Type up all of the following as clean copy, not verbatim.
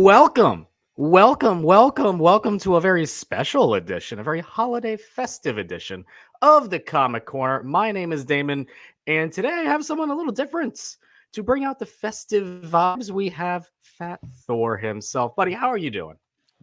Welcome to a very special edition, a very holiday festive edition of the Comic Corner. My name is Damon, and today I have someone a little different to bring out the festive vibes. We have Fat Thor himself. Buddy, how are you doing?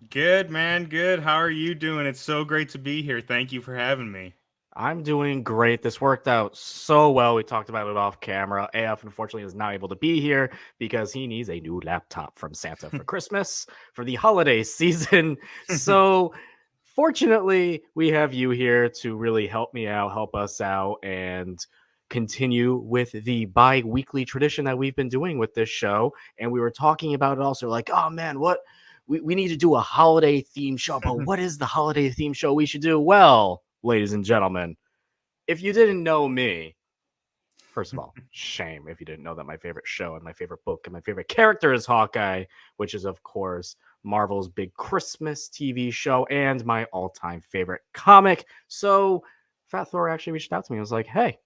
Good, man. Good. How are you doing? It's so great to be here. Thank you for having me. I'm doing great. This worked out so well. We talked about it off camera. AF, unfortunately, is not able to be here because he needs a new laptop from Santa for Christmas for the holiday season. So, fortunately, we have you here to really help me out, help us out, and continue with the bi-weekly tradition that we've been doing with this show. And we were talking about it also like, oh man, what we need to do a holiday theme show, but what is the holiday theme show we should do? Well, ladies and gentlemen, if you didn't know me, first of all, shame if you didn't know that my favorite show and my favorite book and my favorite character is Hawkeye, which is, of course, Marvel's big Christmas TV show and my all-time favorite comic. So Fat Thor actually reached out to me and was like, hey,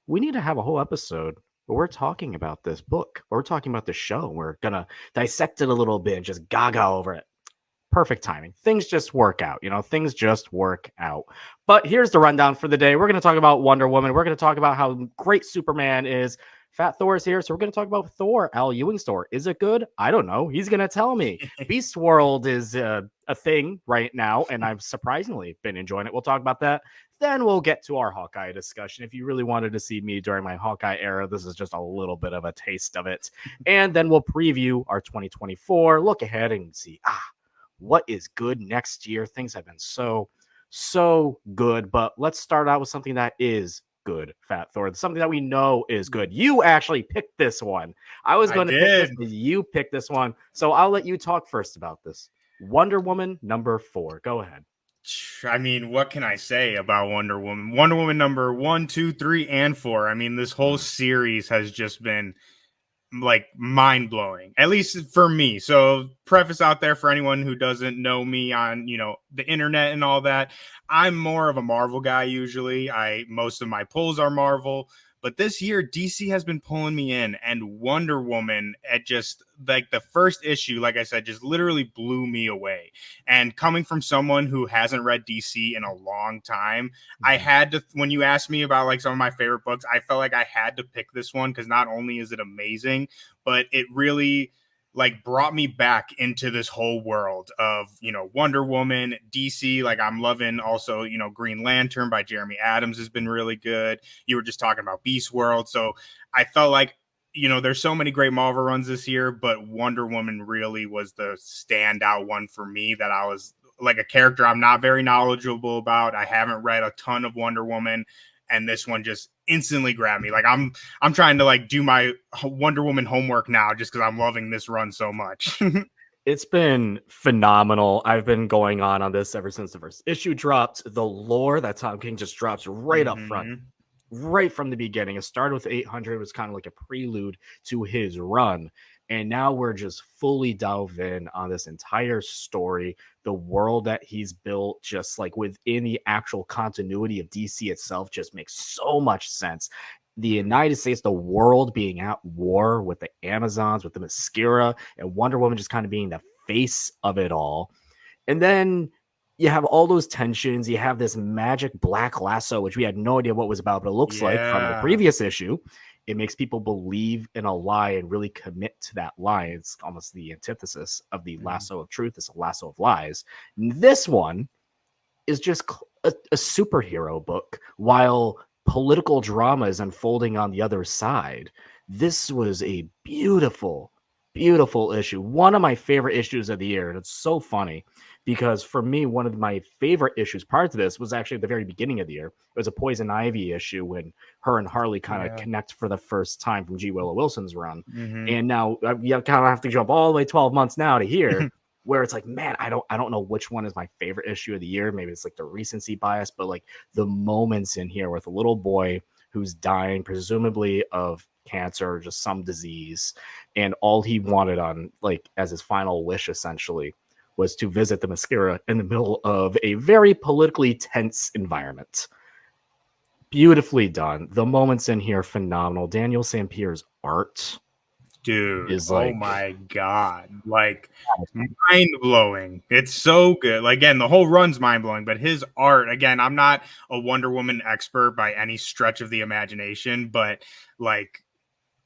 we need to have a whole episode where we're talking about this book, or we're talking about the show. We're going to dissect it a little bit and just gaga over it. Perfect timing. Things just work out, things just work out. But here's the rundown for the day. We're going to talk about Wonder Woman. We're going to talk about how great Superman is. Fat Thor is here, so we're going to talk about Thor, Al Ewing's Thor. Is it good? I don't know. He's going to tell me. Beast World is a thing right now, and I've surprisingly been enjoying it. We'll talk about that. Then we'll get to our Hawkeye discussion. If you really wanted to see me during my Hawkeye era, this is just a little bit of a taste of it. And then we'll preview our 2024, look ahead and see, what is good next year. Things have been so good, but let's start out with something that is good, Fat Thor. Something that we know is good. You actually picked this one. I was going to pick this, but you picked this one. So I'll let you talk first about this. Wonder Woman #4. Go ahead. I mean, what can I say about Wonder Woman? Wonder Woman number 1, 2, 3, and 4. I mean, this whole series has just been like mind-blowing, at least for me. So preface out there for anyone who doesn't know me on the internet and all that, I'm more of a Marvel guy. Usually most of my pulls are Marvel, but this year DC has been pulling me in, and Wonder Woman at just like the first issue, like I said, just literally blew me away. And coming from someone who hasn't read DC in a long time, I had to, when you asked me about like some of my favorite books, I felt like I had to pick this one because not only is it amazing, but it really like brought me back into this whole world of Wonder Woman, DC. Like I'm loving also Green Lantern by Jeremy Adams has been really good. You were just talking about Beast World, so I felt like there's so many great Marvel runs this year, but Wonder Woman really was the standout one for me. That I was like a character I'm not very knowledgeable about. I haven't read a ton of Wonder Woman, and this one just instantly grabbed me. Like I'm trying to like do my Wonder Woman homework now just because I'm loving this run so much. It's been phenomenal. I've been going on this ever since the first issue dropped. The lore that Tom King just drops right up front, right from the beginning. It started with 800. It was kind of like a prelude to his run. And now we're just fully delved in on this entire story. The world that he's built, just like within the actual continuity of DC itself, just makes so much sense. The United States, the world being at war with the Amazons, with the Mascara, and Wonder Woman just kind of being the face of it all. And then you have all those tensions. You have this magic black lasso, which we had no idea what was about, but it looks like from the previous issue, it makes people believe in a lie and really commit to that lie. It's almost the antithesis of the lasso of truth. It's a lasso of lies. This one is just a superhero book, while political drama is unfolding on the other side. This was a beautiful issue. One of my favorite issues of the year. And it's so funny because for me, one of my favorite issues prior to this was actually at the very beginning of the year. It was a Poison Ivy issue when her and Harley kind of connect for the first time from G. Willow Wilson's run. And now you kind of have to jump all the way 12 months now to here where it's like, man, I don't know which one is my favorite issue of the year. Maybe it's like the recency bias, but like the moments in here with a little boy who's dying, presumably of cancer or just some disease, and all he wanted on like as his final wish essentially was to visit the Mascara in the middle of a very politically tense environment. Beautifully done. The moments in here phenomenal. Daniel St. Pierre's art Dude, is oh like my God. Like, mind blowing. It's so good. Like, again, the whole run's mind blowing, but his art, again, I'm not a Wonder Woman expert by any stretch of the imagination, but like,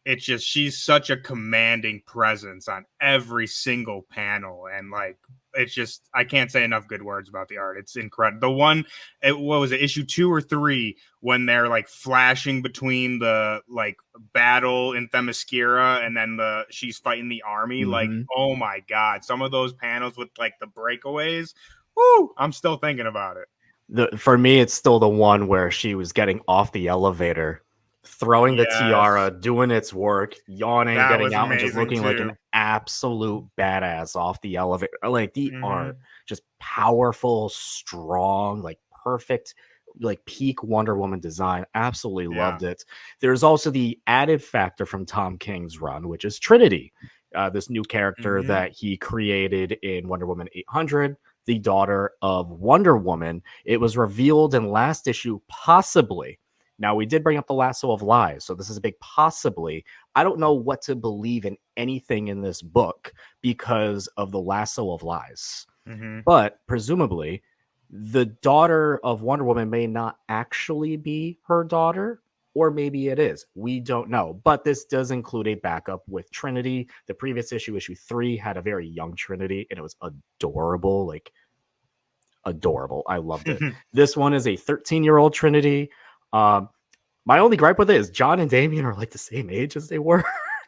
it's just, she's such a commanding presence on every single panel. And like, it's just, I can't say enough good words about the art. It's incredible. The one, what was it, issue 2 or 3, when they're like flashing between the like battle in Themyscira and then she's fighting the army. Like, oh my God, some of those panels with like the breakaways. Woo! I'm still thinking about it. For me, it's still the one where she was getting off the elevator, throwing the tiara, Yes. doing its work, yawning, That getting was out, and just amazing looking like an too. absolute badass off the elevator. Like the art, just powerful, strong, like perfect, like peak Wonder Woman design. Absolutely loved it. There's also the added factor from Tom King's run, which is Trinity, this new character that he created in Wonder Woman 800. The daughter of Wonder Woman. It was revealed in last issue, possibly. Now, we did bring up the lasso of lies, so this is a big possibly. I don't know what to believe in anything in this book because of the lasso of lies. But presumably, the daughter of Wonder Woman may not actually be her daughter, or maybe it is. We don't know. But this does include a backup with Trinity. The previous issue, issue 3, had a very young Trinity, and it was adorable. Like, adorable. I loved it. This one is a 13-year-old Trinity. My only gripe with it is John and Damien are like the same age as they were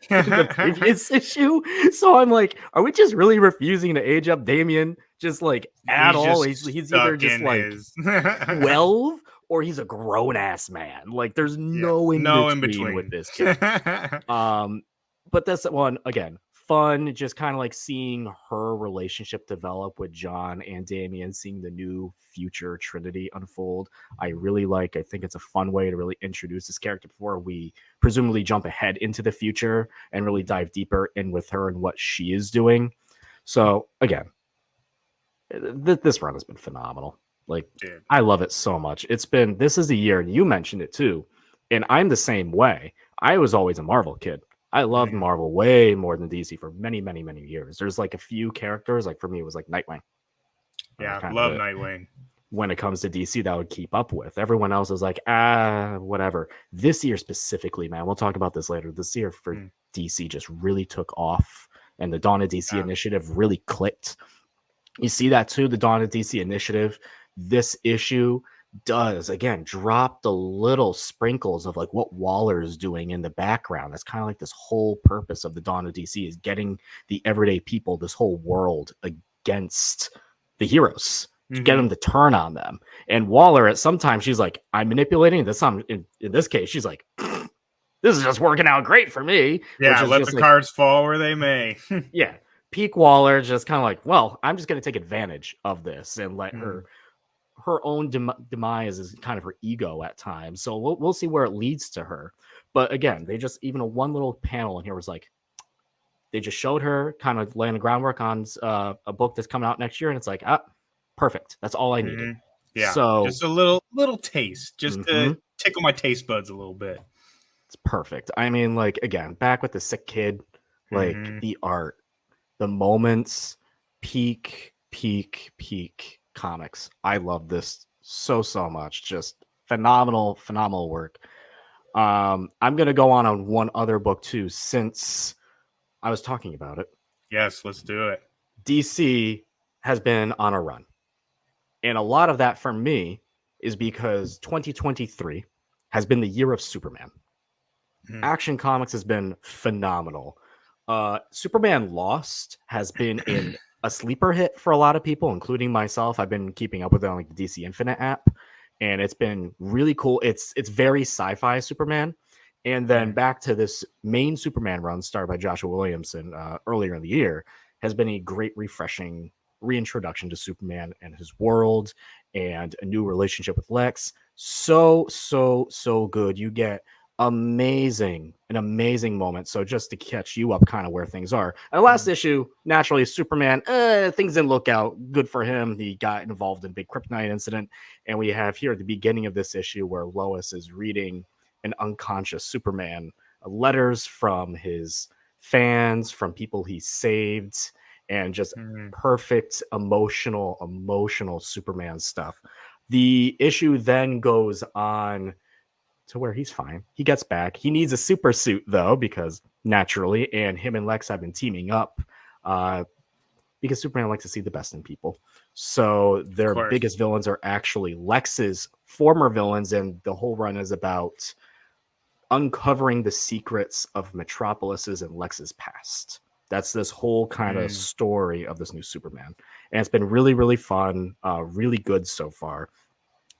in the previous issue. So I'm like, are we just really refusing to age up Damien just like at all? He's either just like 12 or he's a grown ass man. Like there's no in between with this kid. But this one, again, fun, just kind of like seeing her relationship develop with John and Damien, seeing the new future Trinity unfold. I really like. I think it's a fun way to really introduce this character before we presumably jump ahead into the future and really dive deeper in with her and what she is doing. So again, this run has been phenomenal. Like, dude, I love it so much. This is the year, and you mentioned it too, and I'm the same way. I was always a Marvel kid. I loved Marvel way more than DC for many, many, many years. There's like a few characters, like for me, it was like Nightwing. Yeah, love Nightwing. When it comes to DC, that I would keep up with. Everyone else is like, whatever. This year specifically, man, we'll talk about this later. This year for DC just really took off, and the Dawn of DC initiative really clicked. You see that too, the Dawn of DC initiative. This issue does again drop the little sprinkles of like what Waller is doing in the background. That's kind of like this whole purpose of the Dawn of DC is getting the everyday people, this whole world against the heroes, to get them to turn on them. And Waller, at sometimes she's like, I'm manipulating this. In this case, she's like, this is just working out great for me. Yeah, let the cards fall where they may. Yeah. Peak Waller just kind of like, well, I'm just going to take advantage of this and let her own demise is kind of her ego at times. So we'll see where it leads to her. But again, they just, even one little panel in here was like, they just showed her kind of laying the groundwork on a book that's coming out next year. And it's like, perfect. That's all I needed. Yeah. So just a little taste, just to tickle my taste buds a little bit. It's perfect. I mean, like, again, back with the sick kid, like the art, the moments, peak comics. I love this so much. Just phenomenal work. I'm gonna go on one other book too, since I was talking about it. Yes, let's do it. DC has been on a run, and a lot of that for me is because 2023 has been the year of Superman. Action Comics has been phenomenal. Superman Lost has been in a sleeper hit for a lot of people, including myself. I've been keeping up with it on like the DC Infinite app, and it's been really cool. It's very sci-fi Superman. And then back to this main Superman run started by Joshua Williamson earlier in the year has been a great, refreshing reintroduction to Superman and his world and a new relationship with Lex. So good. You get an amazing moment. So just to catch you up kind of where things are. And the last issue, naturally, Superman, things didn't look out good for him. He got involved in a big kryptonite incident. And we have here at the beginning of this issue where Lois is reading an unconscious Superman letters from his fans, from people he saved, and just perfect emotional Superman stuff. The issue then goes on to where he's fine. He gets back. He needs a super suit though, because naturally, and him and Lex have been teaming up because Superman likes to see the best in people. So their biggest villains are actually Lex's former villains, and the whole run is about uncovering the secrets of Metropolis's and Lex's past. That's this whole kind of story of this new Superman. And it's been really, really fun, really good so far.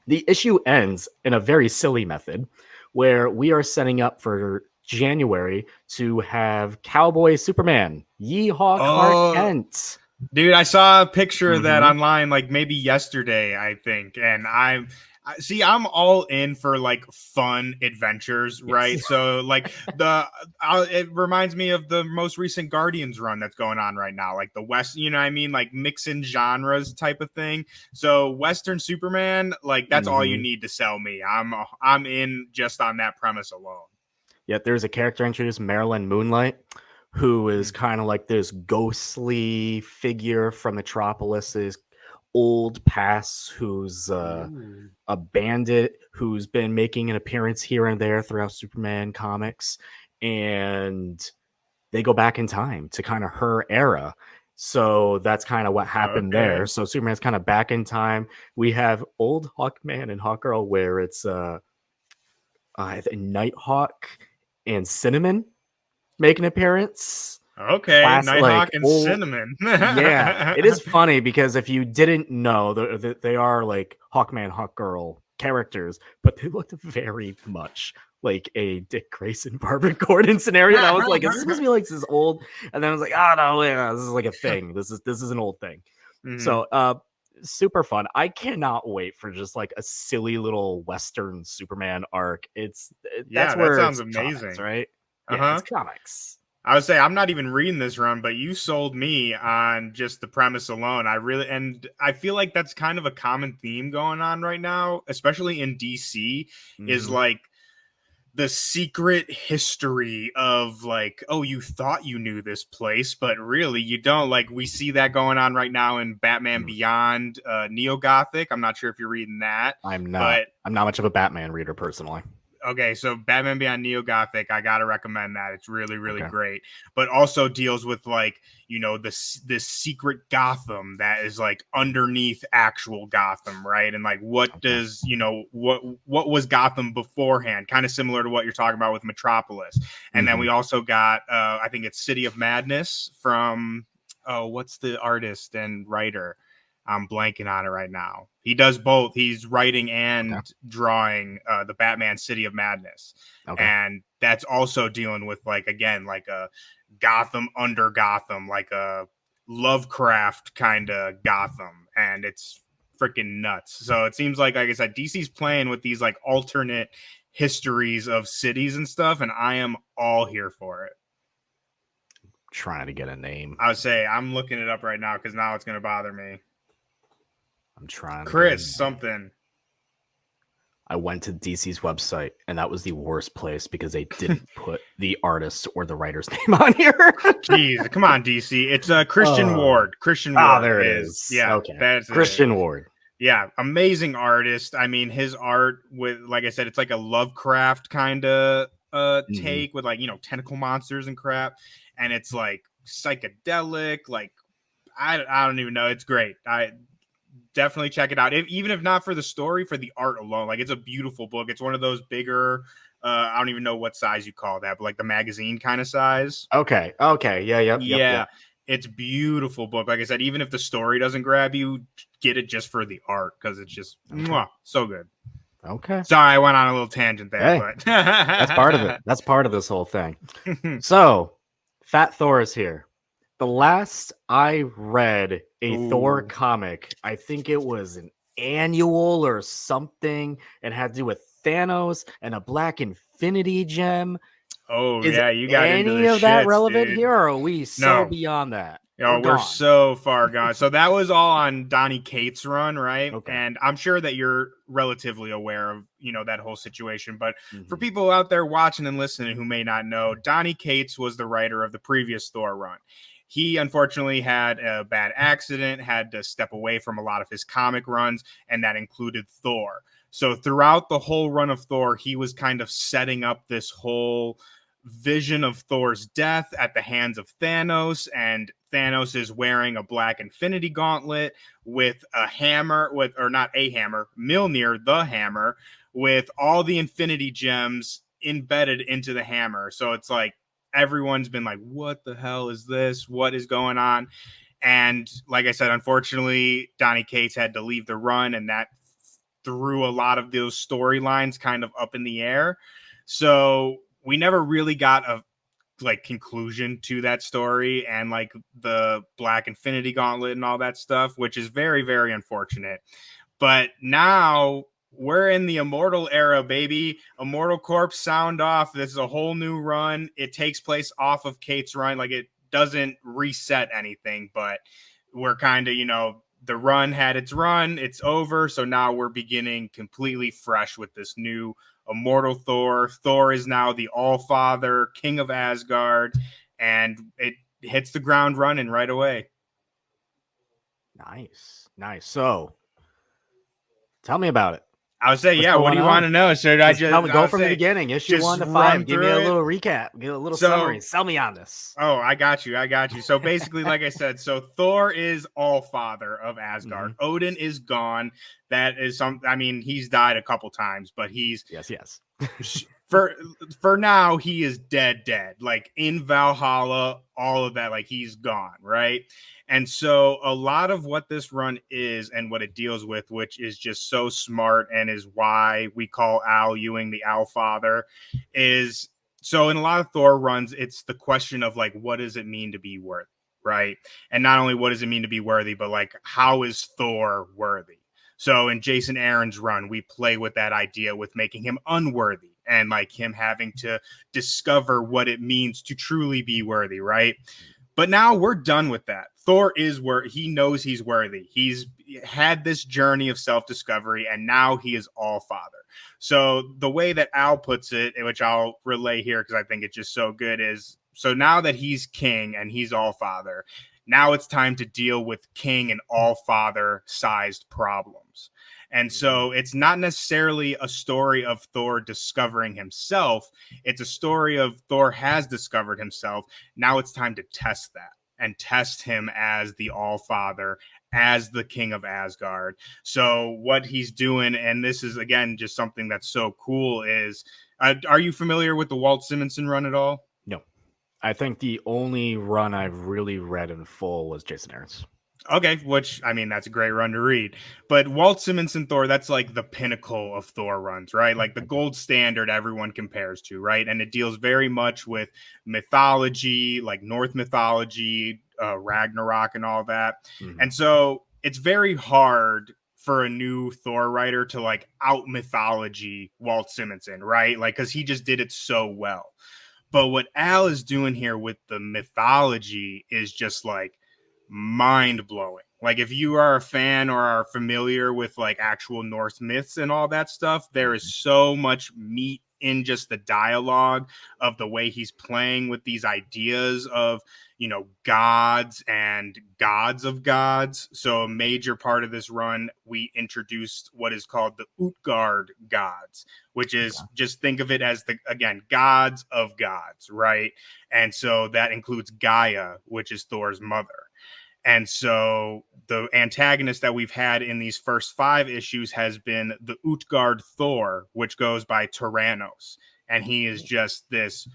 The issue ends in a very silly method where we are setting up for January to have Cowboy Superman, Yeehaw Clark Kent. Dude, I saw a picture of that online, like maybe yesterday, I think. And I'm all in for like fun adventures, right? So like it reminds me of the most recent Guardians run that's going on right now, like the West, you know what I mean? Like mixing genres type of thing. So Western Superman, like that's all you need to sell me. I'm in just on that premise alone. Yeah, there's a character introduced, Marilyn Moonlight, who is kind of like this ghostly figure from Metropolis's old past, who's a bandit who's been making an appearance here and there throughout Superman comics, and they go back in time to kind of her era. So that's kind of what happened there. So Superman's kind of back in time. We have old Hawkman and Hawkgirl, where it's Nighthawk and Cinnamon make an appearance. Nighthawk and Cinnamon. Yeah, it is funny because if you didn't know, they are like Hawkman, Hawkgirl characters, but they looked very much like a Dick Grayson, Barbara Gordon scenario. And I was like, is this supposed to be like this old? And then I was like, oh no, yeah, this is like a thing. This is an old thing. So super fun. I cannot wait for just like a silly little Western Superman arc. That's where that sounds amazing, comics, right? Yeah, it's comics. I would say I'm not even reading this run, but you sold me on just the premise alone. I feel like that's kind of a common theme going on right now, especially in DC, is like the secret history of like, oh, you thought you knew this place, but really you don't. Like we see that going on right now in Batman Beyond, Neo Gothic. I'm not sure if you're reading that. I'm not much of a Batman reader personally. Okay, so Batman Beyond Neo Gothic, I gotta recommend that. It's really, really great. But also deals with like, you know, this secret Gotham that is like underneath actual Gotham, right? And like, what does, you know, what was Gotham beforehand? Kind of similar to what you're talking about with Metropolis. And then we also got, I think it's City of Madness from, what's the artist and writer? I'm blanking on it right now. He does both. He's writing and drawing the Batman City of Madness. And that's also dealing with like, again, like a Gotham under Gotham, like a Lovecraft kind of Gotham. And it's freaking nuts. So it seems like I said, DC's playing with these like alternate histories of cities and stuff. And I am all here for it. Trying to get a name. I would say I'm looking it up right now because now it's going to bother me. I'm trying. Chris, something. I went to DC's website, and that was the worst place because they didn't put the artist or the writer's name on here. Jeez, come on, DC. It's Christian Ward. Christian Ward. Ah, there it is. Yeah, okay. That's Christian Ward. Yeah, amazing artist. I mean, his art with, like I said, it's like a Lovecraft kind of take with like, you know, tentacle monsters and crap, and it's like psychedelic. Like I don't even know. It's great. I definitely check it out. Even if not for the story, for the art alone. Like it's a beautiful book. It's one of those bigger, I don't even know what size you call that, but like the magazine kind of size. Okay. Yeah. It's beautiful book. Like I said, even if the story doesn't grab you, get it just for the art because it's just so good. Okay. Sorry, I went on a little tangent there, but that's part of it. That's part of this whole thing. So, Fat Thor is here. The last I read a Thor comic, I think it was an annual or something, and had to do with Thanos and a Black Infinity Gem. Oh, is yeah, you got any into the of that shits, relevant dude. here, or are we so beyond that? We're so far gone. So that was all on Donny Cates' run, right? Okay. And I'm sure that you're relatively aware of, that whole situation. But for Mm-hmm. people out there watching and listening who may not know, Donny Cates was the writer of the previous Thor run. He unfortunately had a bad accident, had to step away from a lot of his comic runs, and that included Thor. So throughout the whole run of Thor, he was kind of setting up this whole vision of Thor's death at the hands of Thanos, and Thanos is wearing a black Infinity Gauntlet with a hammer, or not a hammer, Mjolnir, the hammer, with all the Infinity Gems embedded into the hammer. So it's like everyone's been like, what the hell is this? What is going on? And like I said, unfortunately, Donny Cates had to leave the run, and that threw a lot of those storylines kind of up in the air. So we never really got a conclusion to that story and like the Black Infinity Gauntlet and all that stuff, which is very, very unfortunate. But now we're in the Immortal era, baby. Immortal Corp sound off. This is a whole new run. It takes place off of Kate's run. Like, it doesn't reset anything, but we're kind of, the run had its run. It's over. So now we're beginning completely fresh with this new Immortal Thor. Thor is now the All-Father, King of Asgard, and it hits the ground running right away. Nice. So, tell me about it. I would say, what do you want to know? Should I just go from the beginning? Issue 1 to 5. Give me a little recap. Give a little summary. Sell me on this. Oh, I got you. So basically, like I said, so Thor is All-Father of Asgard. Mm-hmm. Odin is gone. That is he's died a couple times, but he's yes. For now, he is dead. Like in Valhalla, all of that, like he's gone, right? And so a lot of what this run is and what it deals with, which is just so smart and is why we call Al Ewing the All-Father, is so in a lot of Thor runs, it's the question of like, what does it mean to be worthy, right? And not only what does it mean to be worthy, but like, how is Thor worthy? So in Jason Aaron's run, we play with that idea with making him unworthy and like him having to discover what it means to truly be worthy, right? But now we're done with that. Thor is he knows he's worthy. He's had this journey of self-discovery, and now he is All-Father. So the way that Al puts it, which I'll relay here because I think it's just so good, is so now that he's king and he's All-Father, now it's time to deal with king and All-Father sized problems. And so it's not necessarily a story of Thor discovering himself. It's a story of Thor has discovered himself. Now it's time to test that and test him as the All-Father, as the King of Asgard. So what he's doing, and this is, again, just something that's so cool, is, are you familiar with the Walt Simonson run at all? No. I think the only run I've really read in full was Jason Aaron's. Okay, which, that's a great run to read. But Walt Simonson Thor, that's like the pinnacle of Thor runs, right? Like the gold standard everyone compares to, right? And it deals very much with mythology, like Norse mythology, Ragnarok and all that. Mm-hmm. And so it's very hard for a new Thor writer to like out mythology Walt Simonson, right? Like, because he just did it so well. But what Al is doing here with the mythology is just like mind-blowing. Like, if you are a fan or are familiar with like actual Norse myths and all that stuff, there is so much meat in just the dialogue of the way he's playing with these ideas of, gods and gods of gods. So a major part of this run, we introduced what is called the Utgard gods, which is just think of it as gods of gods, right? And so that includes Gaia, which is Thor's mother. And so the antagonist that we've had in these first 5 issues has been the Utgard Thor, which goes by Tyrannos. And he is just this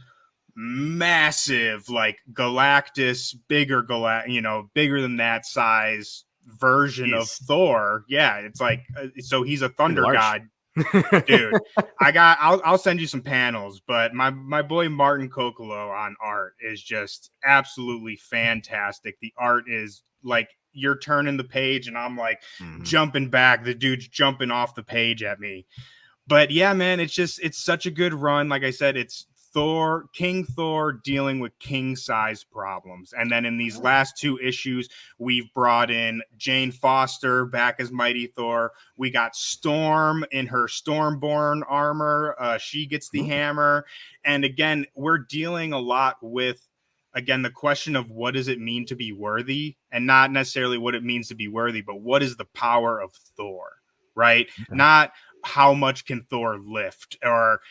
massive, like Galactus, bigger than that size version of Thor. Yeah, it's like, so he's a thunder god. Dude, I'll send you some panels, but my boy Martin Kokolo on art is just absolutely fantastic. The art is like, you're turning the page and I'm like jumping back. The dude's jumping off the page at me. But yeah, man, it's such a good run. Like I said, it's King Thor dealing with king size problems. And then in these last 2 issues, we've brought in Jane Foster back as Mighty Thor. We got Storm in her Stormborn armor. She gets the hammer. And again, we're dealing a lot with, again, the question of what does it mean to be worthy, and not necessarily what it means to be worthy, but what is the power of Thor, right? Okay. Not how much can Thor lift, or,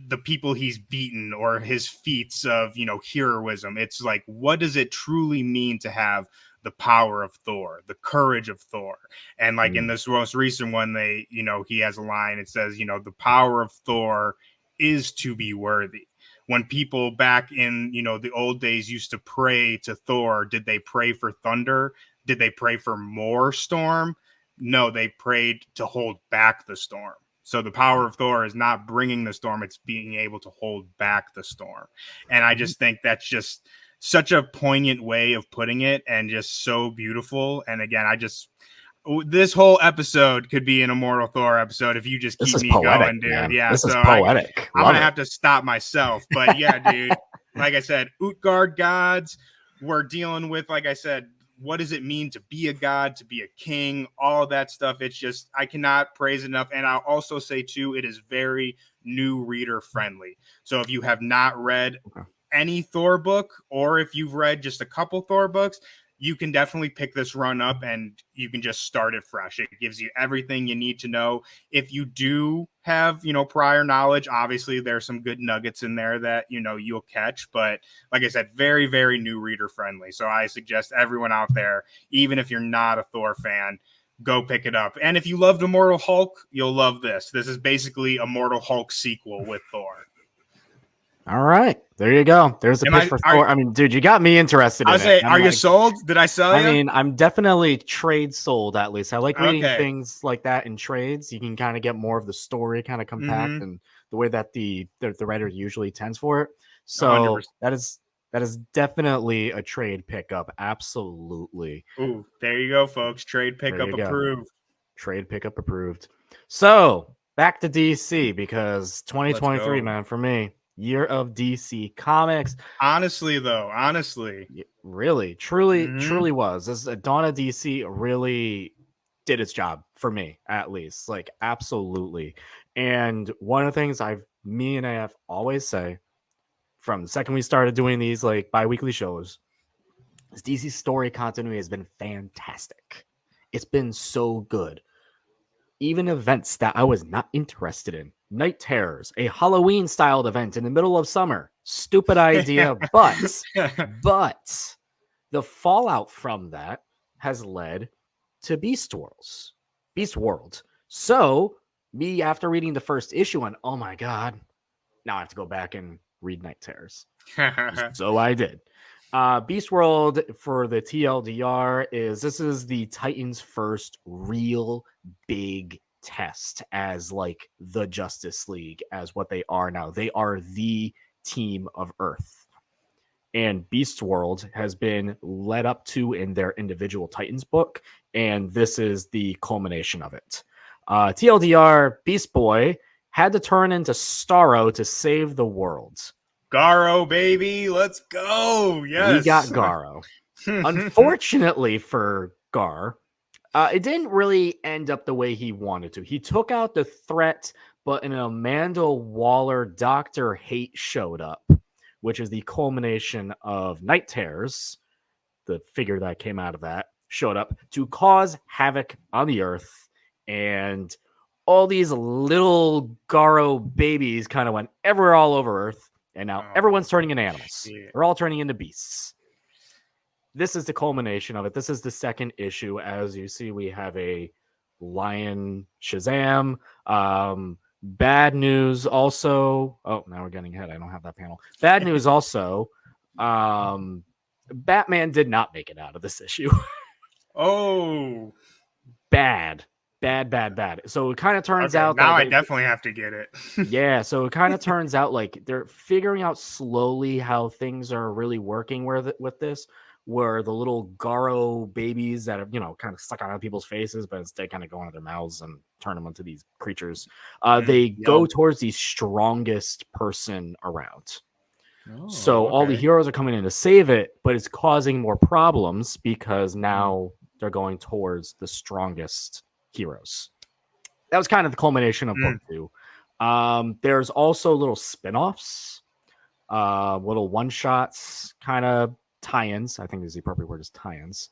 the people he's beaten, or his feats of, heroism. It's like, what does it truly mean to have the power of Thor, the courage of Thor? And like in this most recent one, he has a line, it says, the power of Thor is to be worthy. When people back in, the old days used to pray to Thor, did they pray for thunder? Did they pray for more storm? No, they prayed to hold back the storm. So the power of Thor is not bringing the storm, it's being able to hold back the storm. And I just think that's just such a poignant way of putting it, and just so beautiful. And again, this whole episode could be an Immortal Thor episode if you just keep me poetic, going, dude. Man. Yeah, this is poetic. I'm going to have to stop myself. But yeah, dude, like I said, Utgard gods, we're dealing with, like I said, what does it mean to be a god, to be a king, all of that stuff. It's just, I cannot praise enough. And I'll also say too, it is very new reader friendly. So if you have not read any Thor book, or if you've read just a couple Thor books, you can definitely pick this run up and you can just start it fresh. It gives you everything you need to know. If you do have, prior knowledge, obviously there's some good nuggets in there that, you'll catch. But like I said, very, very new reader friendly. So I suggest everyone out there, even if you're not a Thor fan, go pick it up. And if you loved Immortal Hulk, you'll love this. This is basically a Immortal Hulk sequel with Thor. All right, there you go. There's a pitch for Thor. I mean, dude, you got me interested. Are you sold? Did I sell you? I mean, I'm definitely trade sold. At least I like reading things like that in trades. You can kind of get more of the story, kind of compact, and the way that the writer usually tends for it. So 100%. that is definitely a trade pickup. Absolutely. Ooh, there you go, folks. Trade pickup approved. Trade pickup approved. So back to DC, because 2023, man, for me. Year of DC Comics. Honestly, really, truly was. This Dawn of DC really did its job for me, at least. Like, absolutely. And one of the things me and AF always say from the second we started doing these like bi-weekly shows is DC's story continuity has been fantastic. It's been so good. Even events that I was not interested in. Night Terrors, a Halloween-styled event in the middle of summer. Stupid idea, but the fallout from that has led to Beast World. So, me, after reading the first issue, went, oh my god, now I have to go back and read Night Terrors. So I did. Beast World, for the TLDR, this is the Titans' first real big test as like the Justice League, as what they are now. They are the team of Earth. And Beast World has been led up to in their individual Titans book, and this is the culmination of it. TLDR, Beast Boy had to turn into Starro to save the world. Garo, baby, let's go. Yes. We got Garo. Unfortunately for Gar, it didn't really end up the way he wanted to. He took out the threat, but an Amanda Waller Dr. Hate showed up, which is the culmination of Night Terrors. The figure that came out of that showed up to cause havoc on the Earth, and all these little Garo babies kind of went everywhere all over Earth. And now everyone's turning into animals. Yeah. They're all turning into beasts. This is the culmination of it. This is the second issue. As you see, we have a lion Shazam. Bad news also. Oh, now we're getting ahead. I don't have that panel. Bad news also. Batman did not make it out of this issue. Oh. Bad. So it kind of turns out now I definitely have to get it. Yeah, so it kind of turns out like they're figuring out slowly how things are really working with this, were the little Garo babies that are, kind of stuck on people's faces, but instead kind of go into their mouths and turn them into these creatures. They go Yep. towards the strongest person around. So Oh, all the okay. heroes are coming in to save it, but it's causing more problems because now they're going towards the strongest heroes. That was kind of the culmination of book 2. There's also little spin-offs, little one-shots, kind of tie-ins. I think is the appropriate word is tie-ins.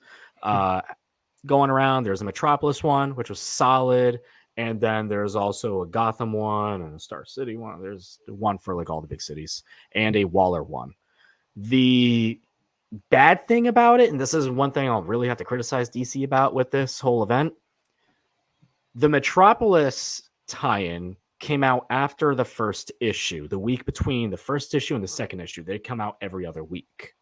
Going around. There's a Metropolis one, which was solid. And then there's also a Gotham one and a Star City one. There's one for like all the big cities and a Waller one. The bad thing about it, and this is one thing I'll really have to criticize DC about with this whole event, the Metropolis tie-in came out after the first issue, the week between the first issue and the second issue. They come out every other week.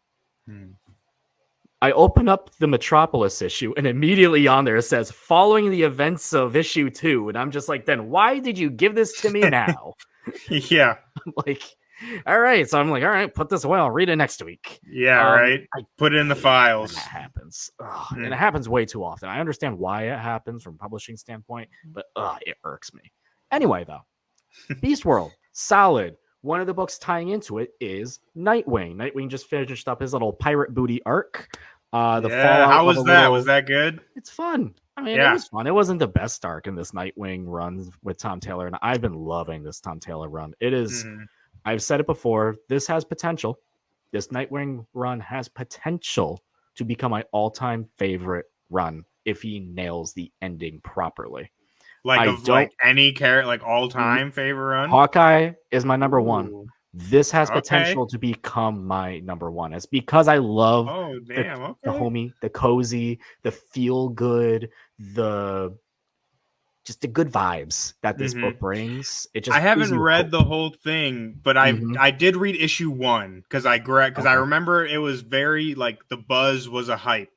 I open up the Metropolis issue, and immediately on there it says, following the events of issue 2. And I'm just like, then why did you give this to me now? Yeah. I'm like, all right. So I'm like, all right, put this away. I'll read it next week. Yeah, right. Put it in the files. That happens. And it happens way too often. I understand why it happens from a publishing standpoint, but it irks me. Anyway, though, Beast World, solid. One of the books tying into it is Nightwing. Nightwing just finished up his little pirate booty arc. How was that? Was that good? It's fun. I mean, it was fun. It wasn't the best arc in this Nightwing run with Tom Taylor, and I've been loving this Tom Taylor run. It is, I've said it before, this has potential. This Nightwing run has potential to become my all-time favorite run if he nails the ending properly. Like any character, like all-time favorite run? Hawkeye is my number one. This has potential to become my number one. It's because I love the homey, the cozy, the feel good, just the good vibes that this book brings. I haven't read the whole thing, but I did read issue 1 because I remember it was very like the buzz was a hype,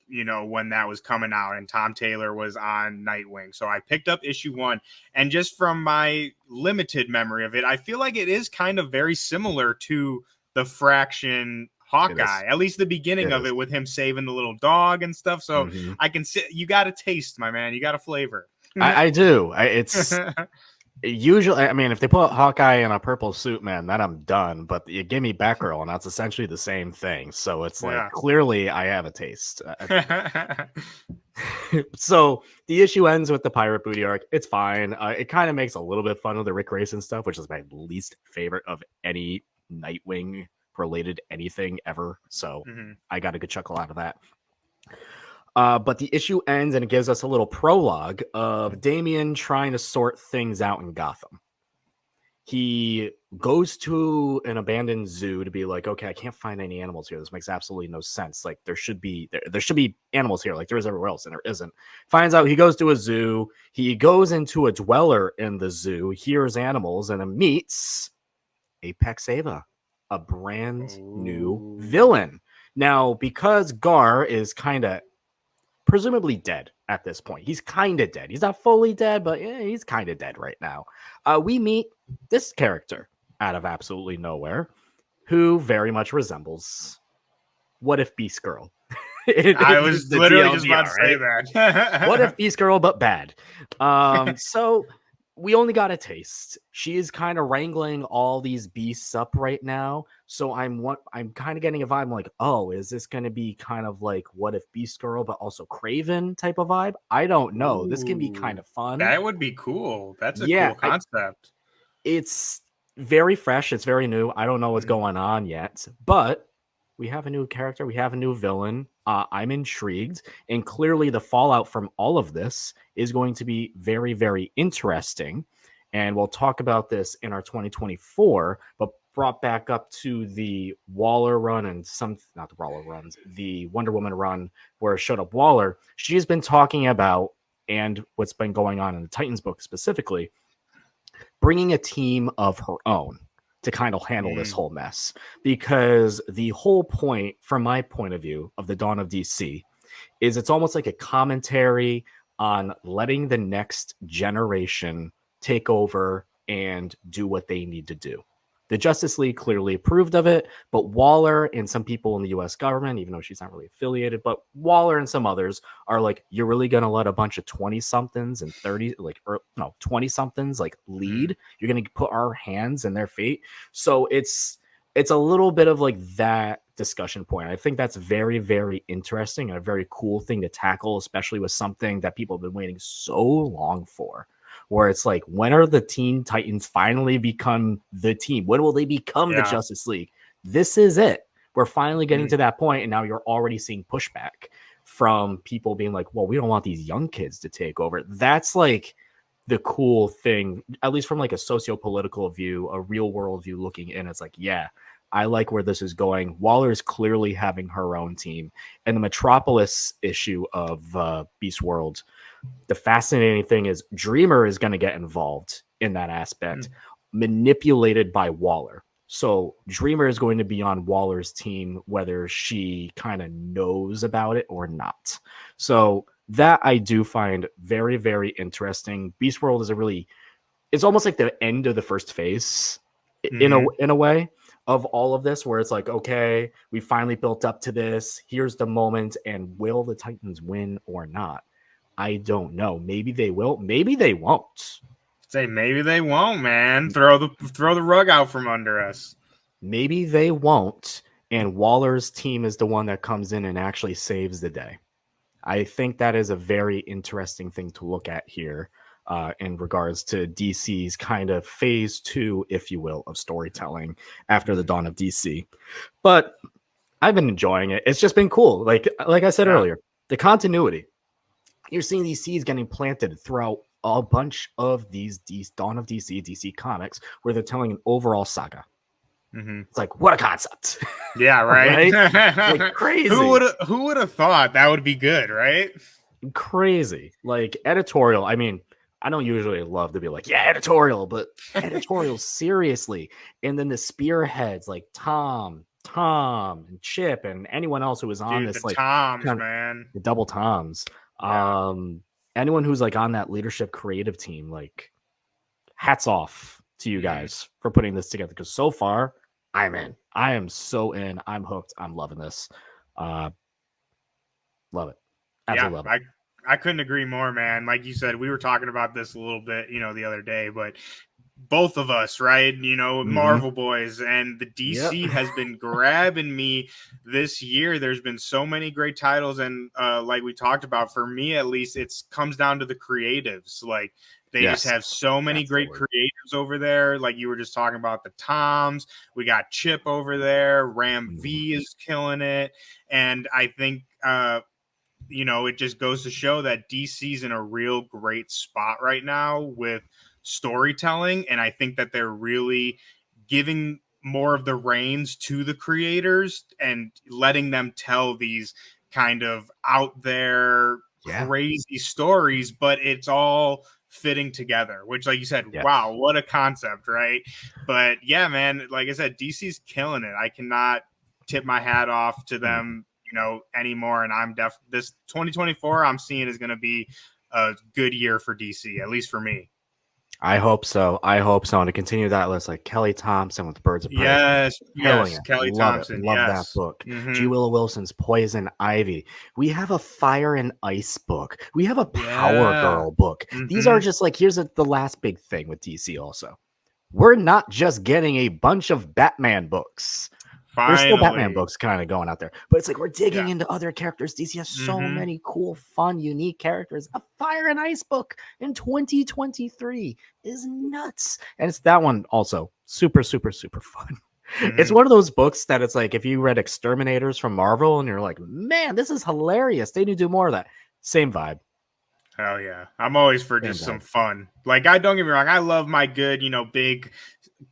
when that was coming out and Tom Taylor was on Nightwing. So I picked up issue 1, and just from my limited memory of it, I feel like it is kind of very similar to the Fraction Hawkeye, at least the beginning of it with him saving the little dog and stuff. So I can see you got a taste, my man. You got a flavor. I do. It's usually, I mean, if they put Hawkeye in a purple suit, man, then I'm done. But you give me Batgirl, and that's essentially the same thing. So it's like, clearly I have a taste. So the issue ends with the pirate booty arc. It's fine. It kind of makes a little bit fun of the Rick Grayson stuff, which is my least favorite of any Nightwing related anything ever. So I got a good chuckle out of that. But the issue ends and it gives us a little prologue of Damien trying to sort things out in Gotham. He goes to an abandoned zoo to be like, okay, I can't find any animals here. This makes absolutely no sense. Like there should be animals here, like there is everywhere else, and there isn't. Finds out he goes to a zoo. He goes into a dweller in the zoo, hears animals, and then meets Apex Ava, a brand new villain. Now, because Gar is kind of presumably dead at this point. He's kind of dead. He's not fully dead, but he's kind of dead right now. We meet this character out of absolutely nowhere who very much resembles What If Beast Girl. I was literally just about to say that. What If Beast Girl, but bad. So we only got a taste. She is kind of wrangling all these beasts up right now. So I'm kind of getting a vibe like, oh, is this going to be kind of like What If Beast Girl, but also Craven type of vibe? I don't know. This can be kind of fun. That would be cool. That's a cool concept. It's very fresh. It's very new. I don't know what's going on yet, but we have a new character. We have a new villain. I'm intrigued. And clearly the fallout from all of this is going to be very, very interesting. And we'll talk about this in our 2024, but brought back up to the Waller run and not the Waller runs, the Wonder Woman run where it showed up Waller. She's been talking about, and what's been going on in the Titans book specifically, bringing a team of her own to kind of handle this whole mess, because the whole point, from my point of view, of the Dawn of DC is it's almost like a commentary on letting the next generation take over and do what they need to do. The Justice League clearly approved of it, but Waller and some people in the US government, even though she's not really affiliated, but Waller and some others are like, you're really going to let a bunch of 20 somethings and 30, like, or no, 20 somethings like lead? You're going to put our hands in their fate. So it's a little bit of like that discussion point. I think that's very, very interesting and a very cool thing to tackle, especially with something that people have been waiting so long for. Where it's like, when are the Teen Titans finally become the team? When will they become the Justice League? This is it. We're finally getting to that point, and now you're already seeing pushback from people being like, well, we don't want these young kids to take over. That's like the cool thing, at least from like a socio-political view, a real world view looking in. It's like, yeah, I like where this is going. Waller is clearly having her own team. And the Metropolis issue of Beast World, the fascinating thing is Dreamer is going to get involved in that aspect, manipulated by Waller. So Dreamer is going to be on Waller's team, whether she kind of knows about it or not. So that I do find very, very interesting. Beast World is it's almost like the end of the first phase in a way of all of this, where it's like, okay, we finally built up to this. Here's the moment. And will the Titans win or not? I don't know. Maybe they will. Maybe they won't. Say maybe they won't, man. Throw the rug out from under us. Maybe they won't. And Waller's team is the one that comes in and actually saves the day. I think that is a very interesting thing to look at here in regards to DC's kind of phase 2, if you will, of storytelling after the dawn of DC. But I've been enjoying it. It's just been cool. Like I said earlier, the continuity. You're seeing these seeds getting planted throughout a bunch of these Dawn of DC comics where they're telling an overall saga. It's like, what a concept. Yeah, right? Like, crazy. Who would have thought that would be good, right? Crazy. Like, editorial. I mean, I don't usually love to be like, yeah, editorial, but editorial, seriously. And then the spearheads like Tom, and Chip, and anyone else who was on this, like, Toms, man. The double Toms. Anyone who's like on that leadership creative team, like, hats off to you guys for putting this together, because so far I'm in. I am so in. I'm hooked. I'm loving this. Love it. Absolutely love it. I couldn't agree more, man. Like you said, we were talking about this a little bit, the other day, but both of us, right? Marvel boys, and the DC has been grabbing me this year. There's been so many great titles, and like we talked about, for me at least, it comes down to the creatives. Like, they just have so many great creatives over there. Like you were just talking about the Toms. We got Chip over there. Ram V is killing it. And I think, it just goes to show that DC's in a real great spot right now with storytelling. And I think that they're really giving more of the reins to the creators and letting them tell these kind of out there crazy stories, but it's all fitting together, which, like you said, wow, what a concept, right? But yeah, man, like I said, DC's killing it. I cannot tip my hat off to them, anymore. And this 2024 I'm seeing is going to be a good year for DC, at least for me. I hope so. And to continue that list, like Kelly Thompson with Birds of Prey. Yes, Kelly Thompson. Love that book. G. Willow Wilson's Poison Ivy. We have a Fire and Ice book. We have a Power Girl book. These are just like, here's the last big thing with DC also. We're not just getting a bunch of Batman books. Finally. There's still Batman books kind of going out there, but it's like we're digging into other characters. DC has so many cool, fun, unique characters. A Fire and Ice book in 2023 is nuts. And it's that one also super, super, super fun. It's one of those books that it's like, if you read Exterminators from Marvel and you're like, man, this is hilarious, they need to do more of that. Same vibe. Hell yeah. I'm always for just some fun. Like, I don't get me wrong, I love my good, big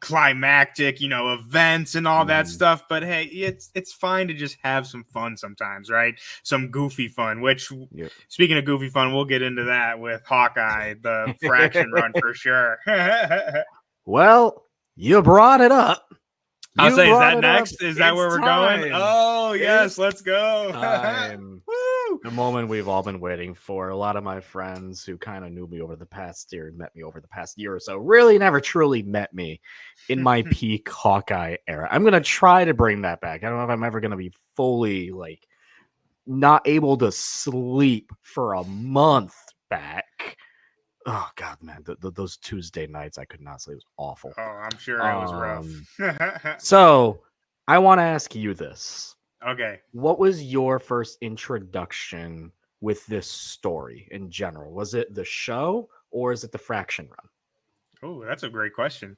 climactic, events and all that stuff, but hey, it's fine to just have some fun sometimes, right? Some goofy fun, which speaking of goofy fun, we'll get into that with Hawkeye, the Fraction run for sure. Well, you brought it up. I'll say, is that next? Is that where we're going? Oh, yes, let's go. Woo! The moment we've all been waiting for. A lot of my friends who kind of knew me over the past year, met me over the past year or so, really never truly met me in my peak Hawkeye era. I'm going to try to bring that back. I don't know if I'm ever going to be fully like not able to sleep for a month back. Oh God, man, those Tuesday nights I could not sleep. It was awful. Oh, I'm sure it was rough. So I want to ask you this. Okay. What was your first introduction with this story in general? Was it the show or is it the Fraction run? Oh, that's a great question.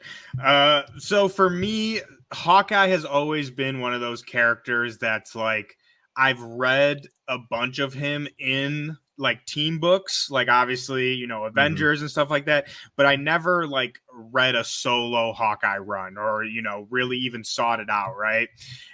So for me, Hawkeye has always been one of those characters that's like I've read a bunch of him in like team books, like obviously, Avengers and stuff like that, but I never like read a solo Hawkeye run or, really even sought it out, right?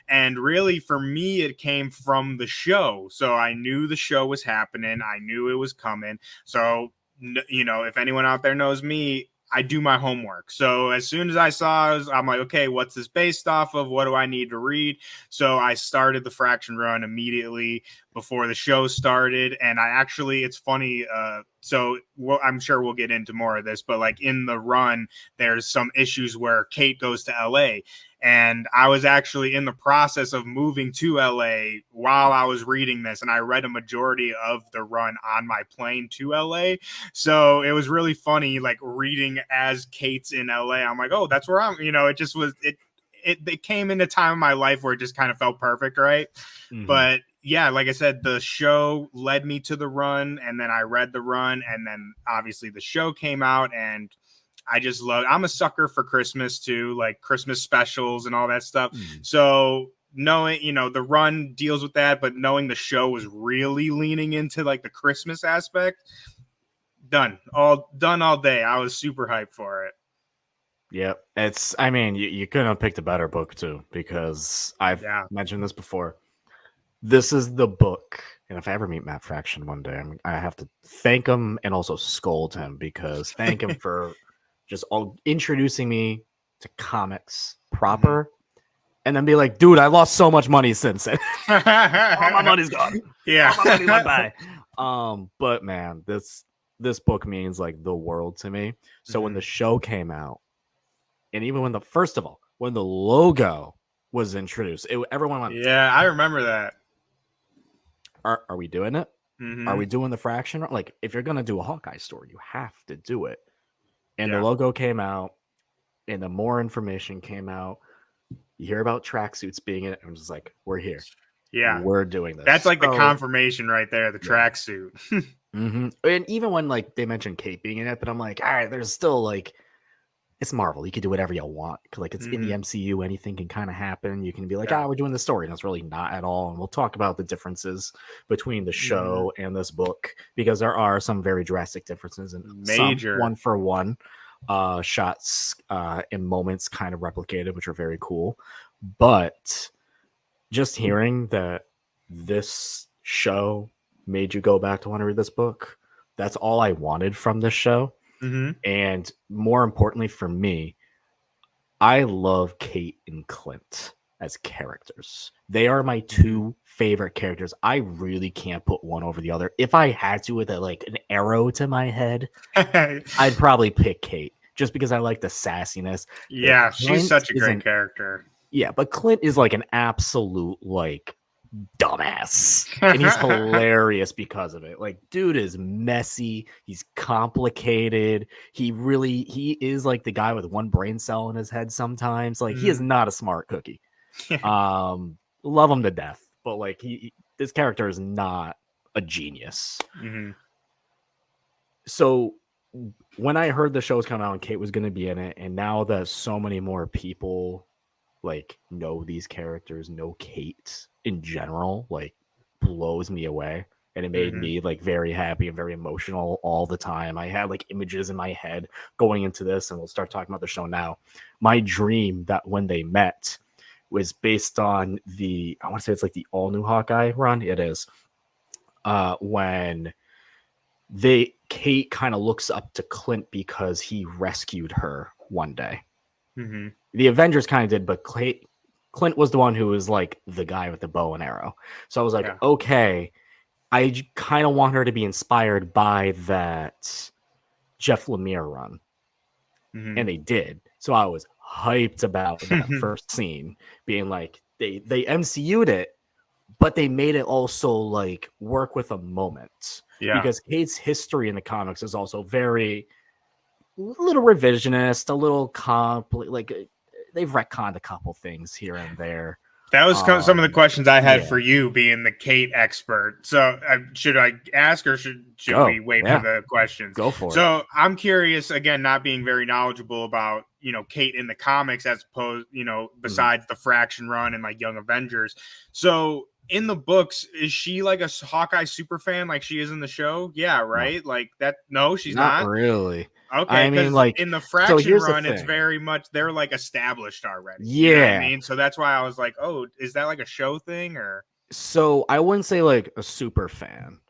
And really for me, it came from the show. So I knew the show was happening. I knew it was coming. So, if anyone out there knows me, I do my homework. So as soon as I saw it, I'm like, okay, what's this based off of? What do I need to read? So I started the Fraction run immediately before the show started. And it's funny. I'm sure we'll get into more of this, but like in the run, there's some issues where Kate goes to LA. And I was actually in the process of moving to LA while I was reading this. And I read a majority of the run on my plane to LA. So it was really funny, like reading as Kate's in LA. I'm like, oh, that's where I'm, it just was, it came in a time of my life where it just kind of felt perfect. Right. Mm-hmm. But yeah, like I said, the show led me to the run and then I read the run and then obviously the show came out and I'm a sucker for Christmas too, like Christmas specials and all that stuff. So knowing, the run deals with that, but knowing the show was really leaning into like the Christmas aspect, done all day. I was super hyped for it. Yep. You couldn't have picked a better book too, because I've mentioned this before. This is the book. And if I ever meet Matt Fraction one day, I have to thank him and also scold him, because thank him for just introducing me to comics proper, and then be like, dude, I lost so much money since then. All my money's gone. Yeah. All my money went by. But man, this book means like the world to me. So when the show came out, and even when when the logo was introduced, everyone went, yeah, I remember that. Are we doing it? Are we doing the Fraction? Like, if you're gonna do a Hawkeye story, you have to do it. And the logo came out, and the more information came out. You hear about tracksuits being in it. I'm just like, we're here. Yeah, we're doing this. That's like the confirmation right there. The tracksuit. And even when like they mentioned Kate being in it, but I'm like, all right, there's still like, it's Marvel. You can do whatever you want. Like it's in the MCU. Anything can kind of happen. You can be like, we're doing the story, and it's really not at all. And we'll talk about the differences between the show and this book, because there are some very drastic differences, and major some 1-for-1 shots and moments kind of replicated, which are very cool. But just hearing that this show made you go back to want to read this book, that's all I wanted from this show. And more importantly for me, I love Kate and Clint as characters. They are my two favorite characters. I really can't put one over the other. If I had to with an arrow to my head, I'd probably pick Kate, just because I like the sassiness. Yeah, she's such a great character. Yeah, but Clint is like an absolute like dumbass, and he's hilarious because of it. Like, dude is messy, he's complicated, he is like the guy with one brain cell in his head sometimes. Like, he is not a smart cookie. Love him to death, but like this character is not a genius. So when I heard the show was coming out and Kate was going to be in it, and now that so many more people like know these characters, know Kate in general, like blows me away. And it made me like very happy and very emotional all the time. I had like images in my head going into this, and we'll start talking about the show now. My dream that when they met was based on I want to say it's like the all new Hawkeye run. It is when Kate kind of looks up to Clint because he rescued her one day. The Avengers kind of did, but Clint was the one who was like the guy with the bow and arrow. So I was like, okay, I kind of want her to be inspired by that Jeff Lemire run. And they did. So I was hyped about that first scene being like, they MCU'd it, but they made it also like work with a moment. Yeah. Because Kate's history in the comics is also very little revisionist, a little like they've retconned a couple things here and there. That was some of the questions I had yeah. for you, being the Kate expert. So should I ask, or should we wait for the questions? Go for it. So I'm curious, again, not being very knowledgeable about, Kate in the comics, as opposed, besides the Fraction run and like Young Avengers. So in the books, is she like a Hawkeye super fan like she is in the show? Yeah, right? No. Like that? No, she's not really. Okay, I mean, like in the Fraction run, it's very much they're like established already. Yeah, you know what I mean, so that's why I was like, oh, is that like a show thing or? So I wouldn't say like a super fan.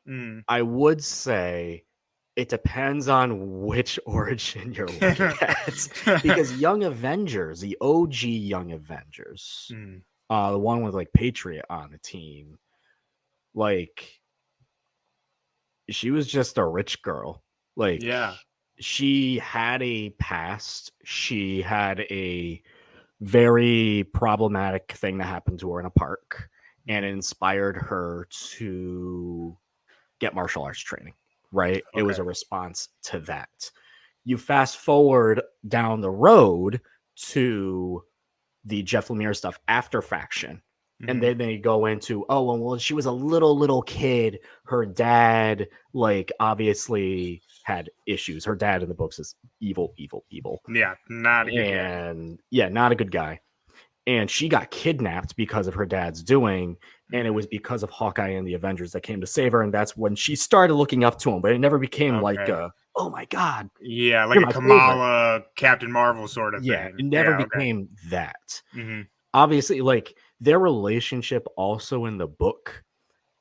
I would say it depends on which origin you're looking at, because Young Avengers, the OG Young Avengers, the one with like Patriot on the team, like she was just a rich girl. Like, yeah. She had a past. She had a very problematic thing that happened to her in a park, and it inspired her to get martial arts training, right? Okay. It was a response to that. You fast forward down the road to the Jeff Lemire stuff after Faction. And then they go into, well, she was a little kid. Her dad, like, obviously had issues. Her dad in the books is evil. Yeah, not a good guy. Yeah, not a good guy. And she got kidnapped because of her dad's doing. And it was because of Hawkeye and the Avengers that came to save her. And that's when she started looking up to him. But it never became like oh my God. Yeah, like a Kamala, favorite. Captain Marvel sort of thing. Yeah, it never became that. Obviously, like, their relationship also in the book,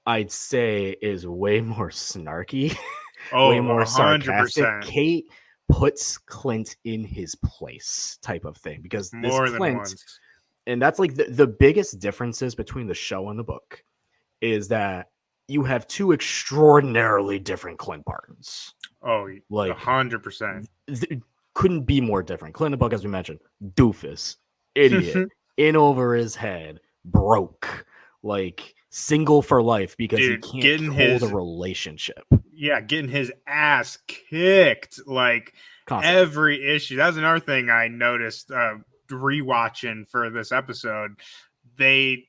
I'd say, is way more snarky, way more 100%. Sarcastic. Kate puts Clint in his place type of thing, because this more Clint, than once. And that's like the biggest differences between the show and the book is that you have two extraordinarily different Clint Bartons. Oh, like 100%. Couldn't be more different. Clint in the book, as we mentioned, doofus, idiot, in over his head, broke, like single for life because he can't hold a relationship. Yeah, getting his ass kicked like constantly. Every issue. That was another thing I noticed rewatching for this episode. They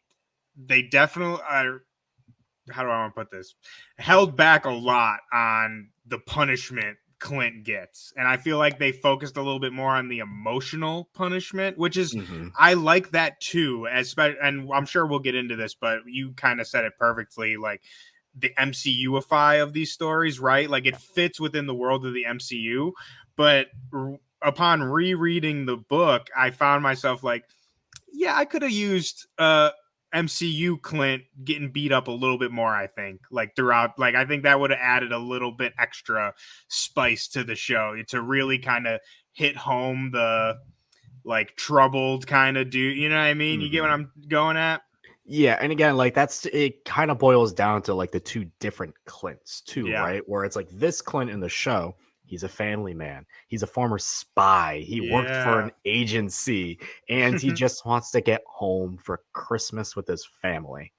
definitely how do I want to put this? Held back a lot on the punishment Clint gets, and I feel like they focused a little bit more on the emotional punishment, which is I like that too, and I'm sure we'll get into this, but you kind of said it perfectly, like the MCU-ify of these stories, right? Like it fits within the world of the MCU, but upon rereading the book, I found myself like, yeah, I could have used MCU Clint getting beat up a little bit more, I think, like throughout, like I think that would have added a little bit extra spice to the show to really kind of hit home the like troubled kind of dude, you know what I mean? You get what I'm going at? Yeah, and again, like it kind of boils down to like the two different Clints too, right? Where it's like this Clint in the show, he's a family man. He's a former spy. He worked for an agency, and he just wants to get home for Christmas with his family.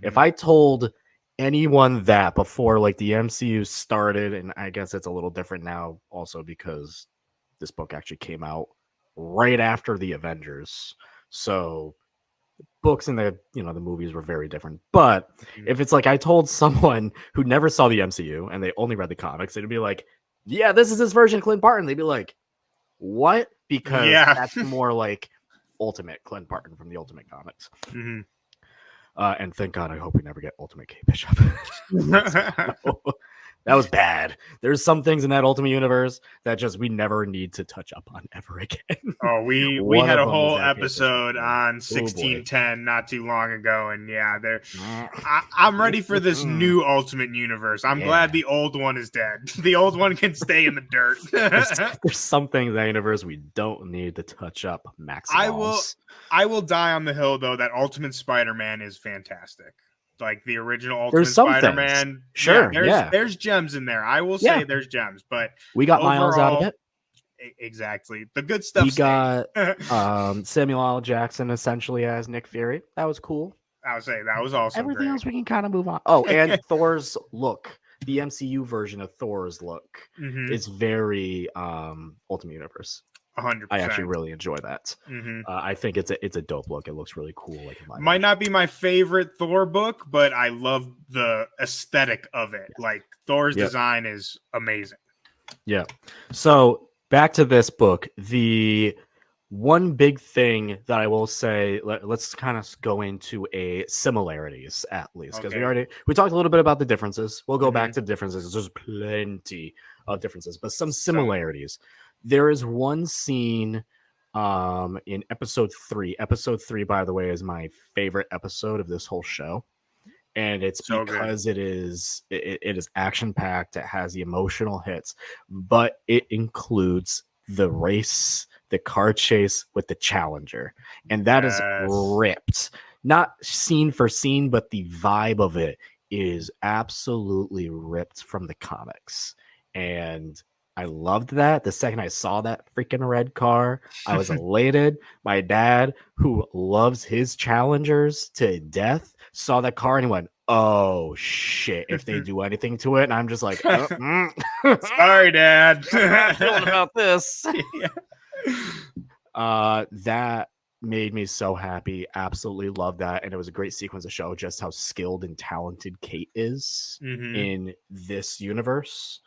If I told anyone that before like the MCU started, and I guess it's a little different now also because this book actually came out right after the Avengers. So books and the the movies were very different. But if it's like I told someone who never saw the MCU and they only read the comics, it'd be like, yeah, this is his version of Clint Barton. They'd be like, what? Because that's more like Ultimate Clint Barton from the Ultimate Comics. And thank God, I hope we never get Ultimate Kate Bishop. That was bad. There's some things in that Ultimate Universe that just we never need to touch up on ever again. Oh, we had a whole episode on 1610 not too long ago, and I'm ready for this new Ultimate Universe. I'm glad the old one is dead. The old one can stay in the dirt. There's some things in that universe we don't need to touch up. Max. I will die on the hill though that Ultimate Spider-Man is fantastic. like the original Ultimate There's some Spider-Man. things. Sure, there's gems in there. I will Yeah. say there's gems, but We got Miles out of overall, it. exactly. The good stuff. We got Samuel L. Jackson essentially as Nick Fury. That was cool. I would say that was also Everything great. else we can kind of move on. Oh, and Thor's look. The MCU version of Thor's look is very Ultimate Universe. 100%. I actually really enjoy that. I think it's a dope look. It looks really cool. Like might not be my favorite Thor book, but I love the aesthetic of it. Like Thor's design is amazing. Yeah. So back to this book. The one big thing that I will say, let's kind of go into similarities at least, because we talked a little bit about the differences. We'll go back to differences. There's plenty of differences, but some similarities. There is one scene in episode 3. Episode 3, by the way, is my favorite episode of this whole show. And it's because it is action packed. It has the emotional hits, but it includes the race, the car chase with the Challenger, and that is ripped. Not scene for scene, but the vibe of it is absolutely ripped from the comics, and I loved that. The second I saw that freaking red car, I was elated. My dad, who loves his Challengers to death, saw that car and he went, "Oh shit, if they do anything to it." And I'm just like, sorry, Dad. I'm not feeling about this. That made me so happy. Absolutely love that. And it was a great sequence to show just how skilled and talented Kate is in this universe.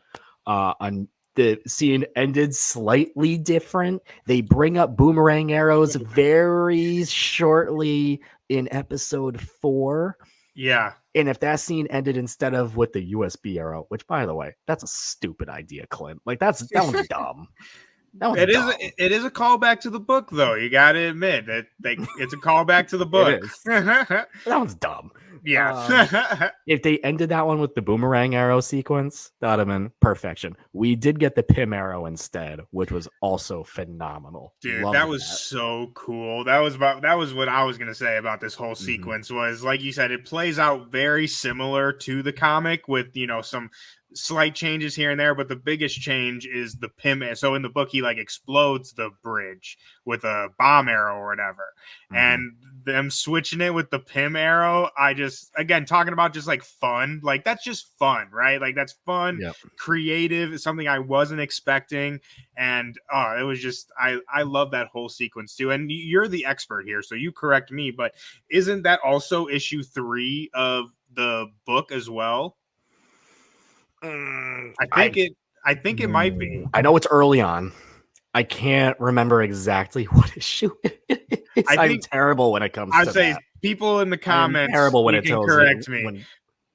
The scene ended slightly different. They bring up boomerang arrows very shortly in episode 4. Yeah. And if that scene ended instead of with the USB arrow, which by the way, that's a stupid idea, Clint. Like that one's dumb. It is a callback to the book, though. You got to admit that it's a callback to the book. That one's dumb. Yeah. If they ended that one with the boomerang arrow sequence, that would have been perfection. We did get the Pym arrow instead, which was also phenomenal. Dude, that was so cool. That was what I was gonna say about this whole sequence. Was like you said, it plays out very similar to the comic with some slight changes here and there, but the biggest change is the Pym. So in the book, he like explodes the bridge with a bomb arrow or whatever, and them switching it with the Pym arrow. I just, again, talking about just like fun, like that's just fun, right? Like that's fun, creative. It's something I wasn't expecting, and it was just I love that whole sequence too. And you're the expert here, so you correct me, but isn't that also issue 3 of the book as well? I think it might be. I know it's early on. I can't remember exactly what issue it is. I'm terrible when it comes to that. I'd say people in the comments terrible when it tells correct me.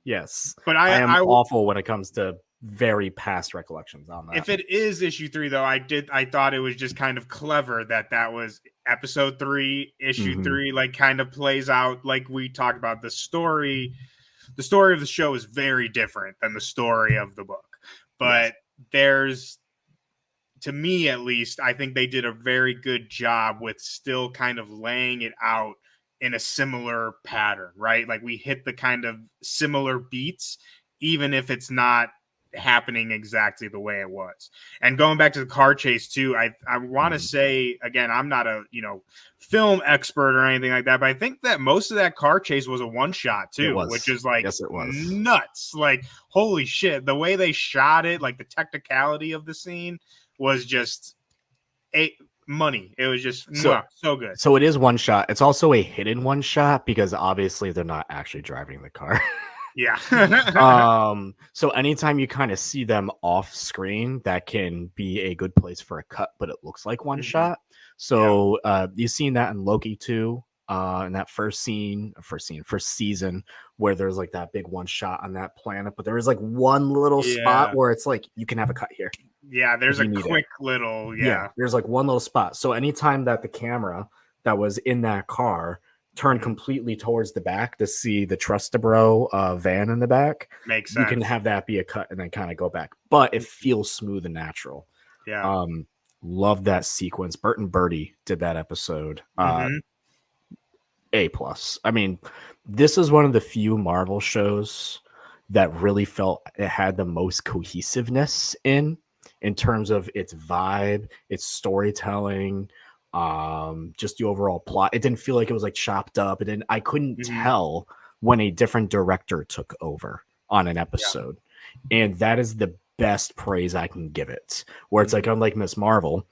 Yes. But I am awful when it comes to very past recollections on that. If it is issue 3, though, I thought it was just kind of clever that was episode 3, issue 3, like kind of plays out like we talked about. The story of the show is very different than the story of the book. But there's, to me at least, I think they did a very good job with still kind of laying it out in a similar pattern, right? Like we hit the kind of similar beats, even if it's not happening exactly the way it was. And going back to the car chase too, I want to say, again, I'm not a film expert or anything like that, but I think that most of that car chase was a one shot too, which is like nuts. Like holy shit, the way they shot it, like the technicality of the scene was just money. It was just so good. So it is one shot. It's also a hidden one shot because obviously they're not actually driving the car. Yeah. So anytime you kind of see them off screen, that can be a good place for a cut, but it looks like one shot. So you've seen that in Loki too, in that first season where there's like that big one shot on that planet, but there is like one little spot where it's like you can have a cut here. Yeah, there's a quick little there's like one little spot. So anytime that the camera that was in that car turn completely towards the back to see the Trustabro van in the back, makes sense. You can have that be a cut and then kind of go back, but it feels smooth and natural. Love that sequence. Bert and Bertie did that episode. A plus. I mean, this is one of the few Marvel shows that really felt it had the most cohesiveness in terms of its vibe, its storytelling, just the overall plot. It didn't feel like it was like chopped up. I couldn't tell when a different director took over on an episode. And that is the best praise I can give it. Where it's like, unlike Miss Marvel,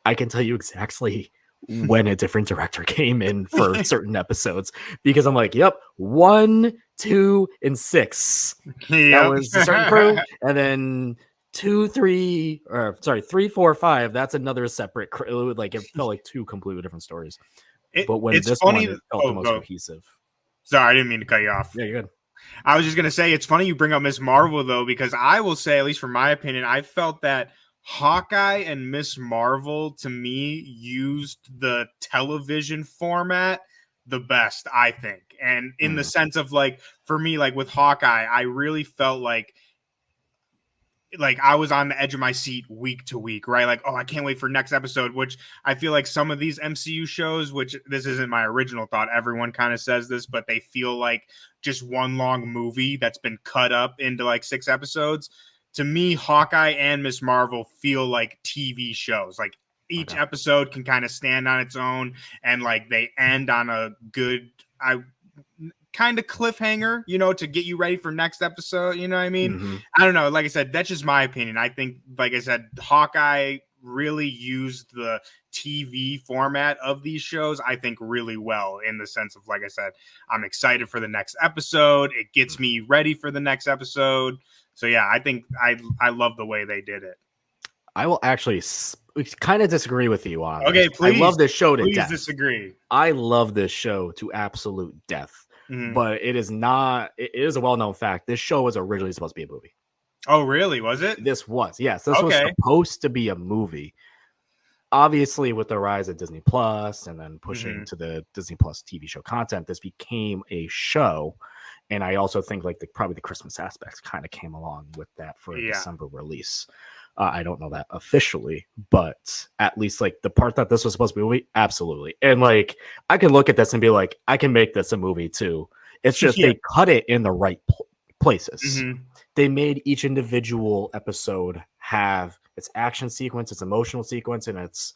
I can tell you exactly when a different director came in for certain episodes, because I'm like, yep, 1, 2, and 6. That was a certain crew, and then 2, 3, or sorry, 3, 4, 5. That's another separate crew. Like it felt like 2 completely different stories. But when It's this funny. one, it felt the most cohesive. Sorry, I didn't mean to cut you off. Yeah, you're good. I was just gonna say it's funny you bring up Miss Marvel though, because I will say, at least from my opinion, I felt that Hawkeye and Miss Marvel to me used the television format the best, I think. And in the sense of like, for me, like with Hawkeye, I really felt like I was on the edge of my seat week to week, right? Like, oh, I can't wait for next episode, which I feel like some of these MCU shows, which this isn't my original thought, everyone kind of says this, but they feel like just one long movie that's been cut up into like 6 episodes. To me, Hawkeye and Miss Marvel feel like TV shows. Like each episode can kind of stand on its own, and like they end on a good, kind of cliffhanger, you know, to get you ready for next episode. You know what I mean? I don't know. Like I said, that's just my opinion. I think, like I said, Hawkeye really used the TV format of these shows, I think, really well, in the sense of, like I said, I'm excited for the next episode. It gets me ready for the next episode. So yeah, I think I love the way they did it. I will actually kind of disagree with you on okay, this. please. I love this show to please death. Disagree. I love this show to absolute death. But it is not. It is a well-known fact. This show was originally supposed to be a movie. Oh, really? Was it? This was, yes. This was supposed to be a movie. Obviously, with the rise of Disney Plus and then pushing to the Disney Plus TV show content, this became a show. And I also think like probably the Christmas aspects kind of came along with that for a December release. I don't know that officially, but at least like the part that this was supposed to be a movie, absolutely. And like I can look at this and be like, I can make this a movie too. It's just they cut it in the right places. They made each individual episode have its action sequence, its emotional sequence, and its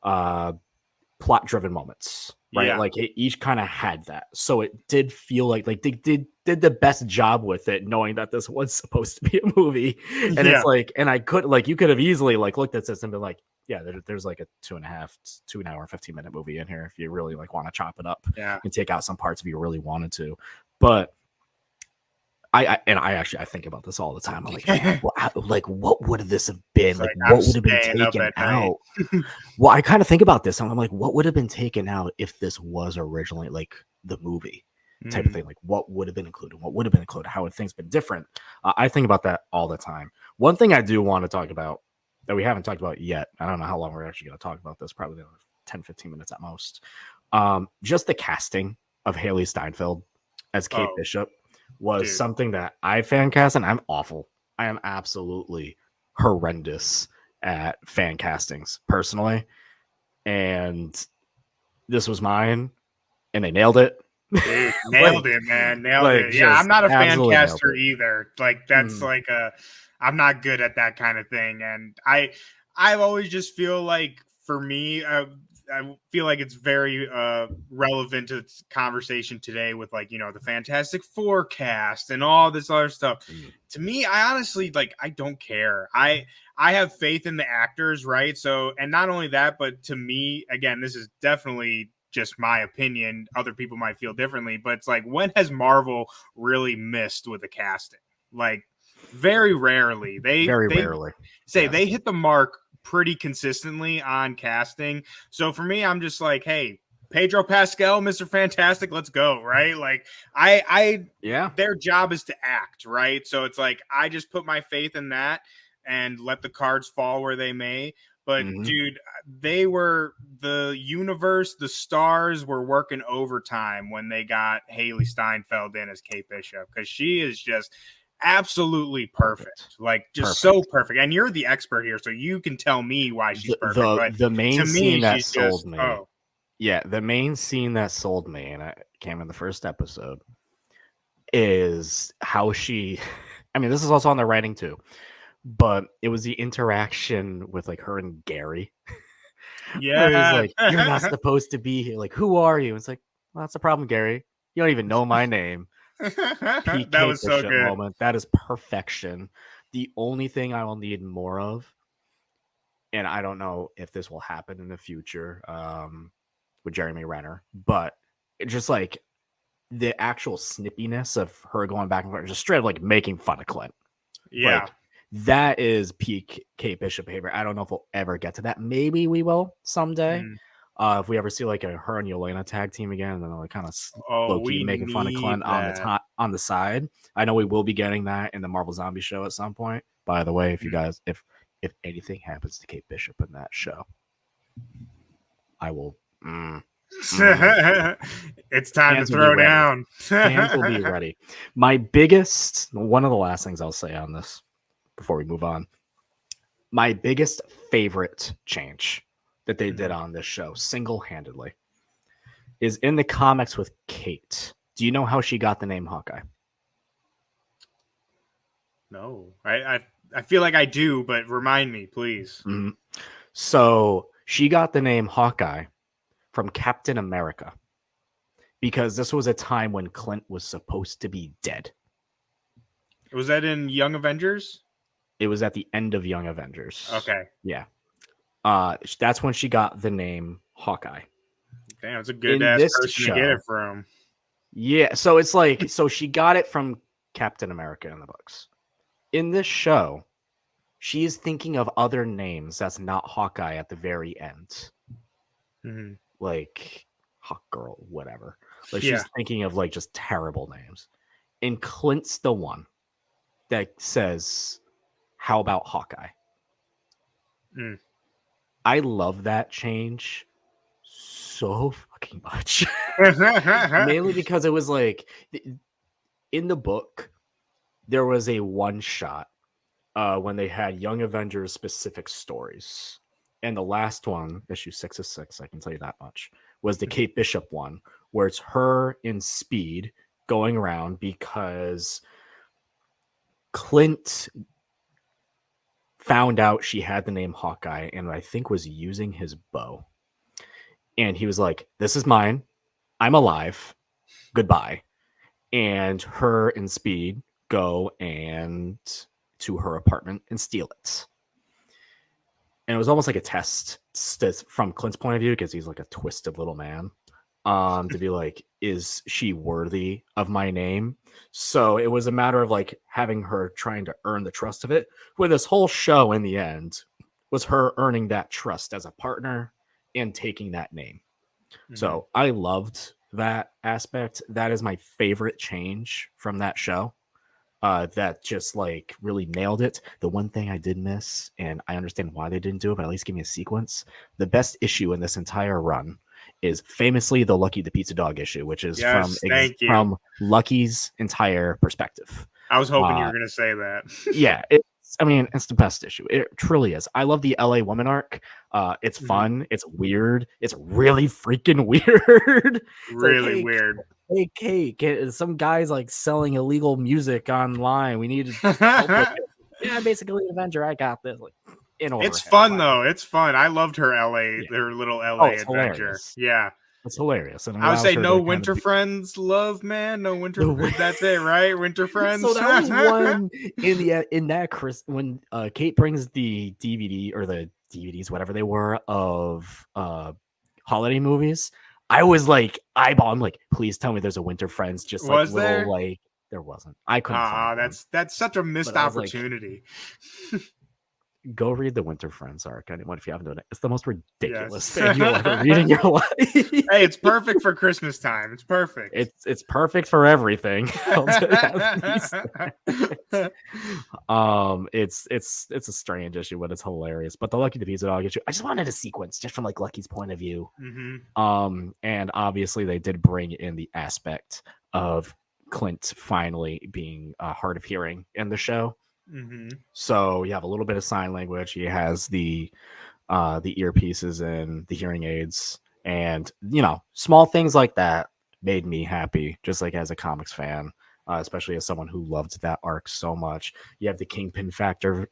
plot-driven moments. Right, like it each kind of had that, so it did feel like they did the best job with it, knowing that this was supposed to be a movie. And it's like, and I could like, you could have easily like looked at this and been like, yeah, there's like a 2 hour and 15-minute movie in here if you really like want to chop it up and take out some parts if you really wanted to. But I think about this all the time. I'm like, man, what would this have been? Like, what would have been taken out? Well, I kind of think about this, and I'm like, what would have been taken out if this was originally like the movie type of thing? Like, what would have been included? What would have been included? How would things been different? I think about that all the time. One thing I do want to talk about that we haven't talked about yet, I don't know how long we're actually going to talk about this, probably 10, 15 minutes at most. Just the casting of Haley Steinfeld as Kate Bishop was something that I fan cast, and I'm awful. I am absolutely horrendous at fan castings personally. And this was mine, and they nailed it. Nailed it, man. Nailed it. Yeah, I'm not a fan caster either. Like that's like I'm not good at that kind of thing. And I always just feel like, for me, I feel like it's very relevant to this conversation today with, like, you know, the Fantastic Four cast and all this other stuff. To me, I honestly, like, I don't care. I have faith in the actors, right? So, and not only that, but to me, again, this is definitely just my opinion. Other people might feel differently, but it's like, when has Marvel really missed with the casting? Like, very rarely. They rarely say they hit the mark pretty consistently on casting. So for me, I'm just like, hey, Pedro Pascal, Mr. Fantastic, let's go, right? Like their job is to act, right? So it's like, I just put my faith in that and let the cards fall where they may. But dude, the universe, the stars were working overtime when they got Haley Steinfeld in as Kate Bishop, because she is just absolutely perfect. Like just so perfect. And you're the expert here, so you can tell me why she's perfect. The main scene that sold me Yeah, the main scene that sold me, and it came in the first episode, is how she. I mean, this is also on the writing too, but it was the interaction with like her and Gary, where he's Yeah. like, "You're not supposed to be here. Like, who are you?" It's like, well, that's the problem, Gary. You don't even know my name. That PK was so Bishop good. moment. That is perfection. The only thing I will need more of, and I don't know if this will happen in the future, with Jeremy Renner, but it just like the actual snippiness of her going back and forth, just straight up like making fun of Clint. Yeah. Like that is peak Kate Bishop behavior. I don't know if we'll ever get to that. Maybe we will someday. Mm. If we ever see like a her and Yelena tag team again, then like kind of Oh, low key we making fun of need Clint on the that. on the side. I know we will be getting that in the Marvel Zombie show at some point. By the way, if you guys if anything happens to Kate Bishop in that show, I will. It's time to Hands will be throw ready. down. Hands will be ready. My biggest, one of the last things I'll say on this before we move on, my biggest favorite change that they did on this show single-handedly is in the comics with Kate. Do you know how she got the name Hawkeye? No, I feel like I do, but remind me, please. Mm-hmm. So she got the name Hawkeye from Captain America because this was a time when Clint was supposed to be dead. Was that in Young Avengers? It was at the end of Young Avengers. Okay. Yeah. That's when she got the name Hawkeye. Damn, it's a good In ass this person to get it from. Yeah, so it's like, so she got it from Captain America in the books. In this show, she is thinking of other names that's not Hawkeye at the very end. Mm-hmm. Like Hawk Girl, whatever. Like Yeah. she's thinking of like just terrible names. And Clint's the one that says, "How about Hawkeye?" Mm. I love that change so fucking much. Mainly because it was like in the book, there was a one shot when they had Young Avengers specific stories. And the last one, issue 6 of 6, I can tell you that much, was the Kate Bishop one, where it's her in Speed going around because Clint found out she had the name Hawkeye and I think was using his bow. And he was like, "This is mine. I'm alive. Goodbye." And her and Speed go and to her apartment and steal it. And it was almost like a test from Clint's point of view, because he's like a twisted little man, to be like, is she worthy of my name? So it was a matter of like having her trying to earn the trust of it, where this whole show in the end was her earning that trust as a partner and taking that name. Mm-hmm. So I loved that aspect. That is my favorite change from that show. That just like really nailed it. The one thing I did miss, and I understand why they didn't do it, but at least give me a sequence. The best issue in this entire run is famously the Lucky the Pizza Dog issue, which is from Lucky's entire perspective. I was hoping you were going to say that. Yeah, it's the best issue. It truly is. I love the LA Woman arc. It's fun. It's weird. It's really freaking weird. Really weird. Hey, Kate, some guy's like selling illegal music online. We need to help with it. Yeah, basically, Avenger. I got this. Like, it's fun though. It's fun. I loved her her little LA adventure. Hilarious. Yeah. It's hilarious. And I would say no winter friends, love, man. No winter. That's it, right? Winter friends. So that was one in that when Kate brings the DVD or the DVDs, whatever they were, of holiday movies. I was like eyeballing, like, please tell me there's a Winter Friends. Just like little like there wasn't. I couldn't find. That's such a missed opportunity. Like, go read the Winter Friends arc. Anyone, if you haven't done it, it's the most ridiculous thing you'll ever read in your life. Hey, it's perfect for Christmas time. It's perfect. It's perfect for everything. It's a strange issue, but it's hilarious. But the Lucky the Pizza Dog issue, I just wanted a sequence just from like Lucky's point of view. Mm-hmm. And obviously they did bring in the aspect of Clint finally being hard of hearing in the show. Mm-hmm. So you have a little bit of sign language. He has the earpieces and the hearing aids, And, small things like that made me happy, just like as a comics fan, especially as someone who loved that arc so much. You have the Kingpin factor.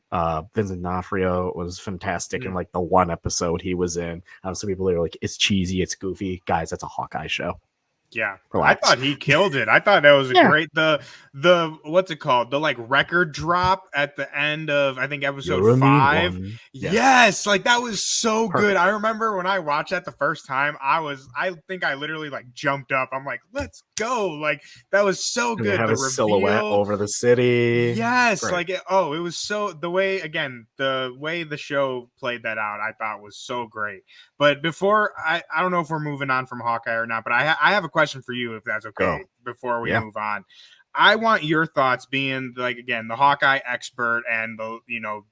Vincent D'Onofrio was fantastic in like the one episode he was in. Some people are like, it's cheesy, it's goofy. Guys, that's a Hawkeye show. Yeah, Relax. I thought he killed it. I thought that was a great the what's it called? The like record drop at the end of I think episode 5. Yes, like that was so good. I remember when I watched that the first time, I think I literally like jumped up. I'm like, let's go! Like that was so good. Have the silhouette over the city. Yes, great. Like it was so the way the show played that out, I thought was so great. But before I don't know if we're moving on from Hawkeye or not, but I have a question for you if that's okay before we move on. I want your thoughts being like, again, the Hawkeye expert and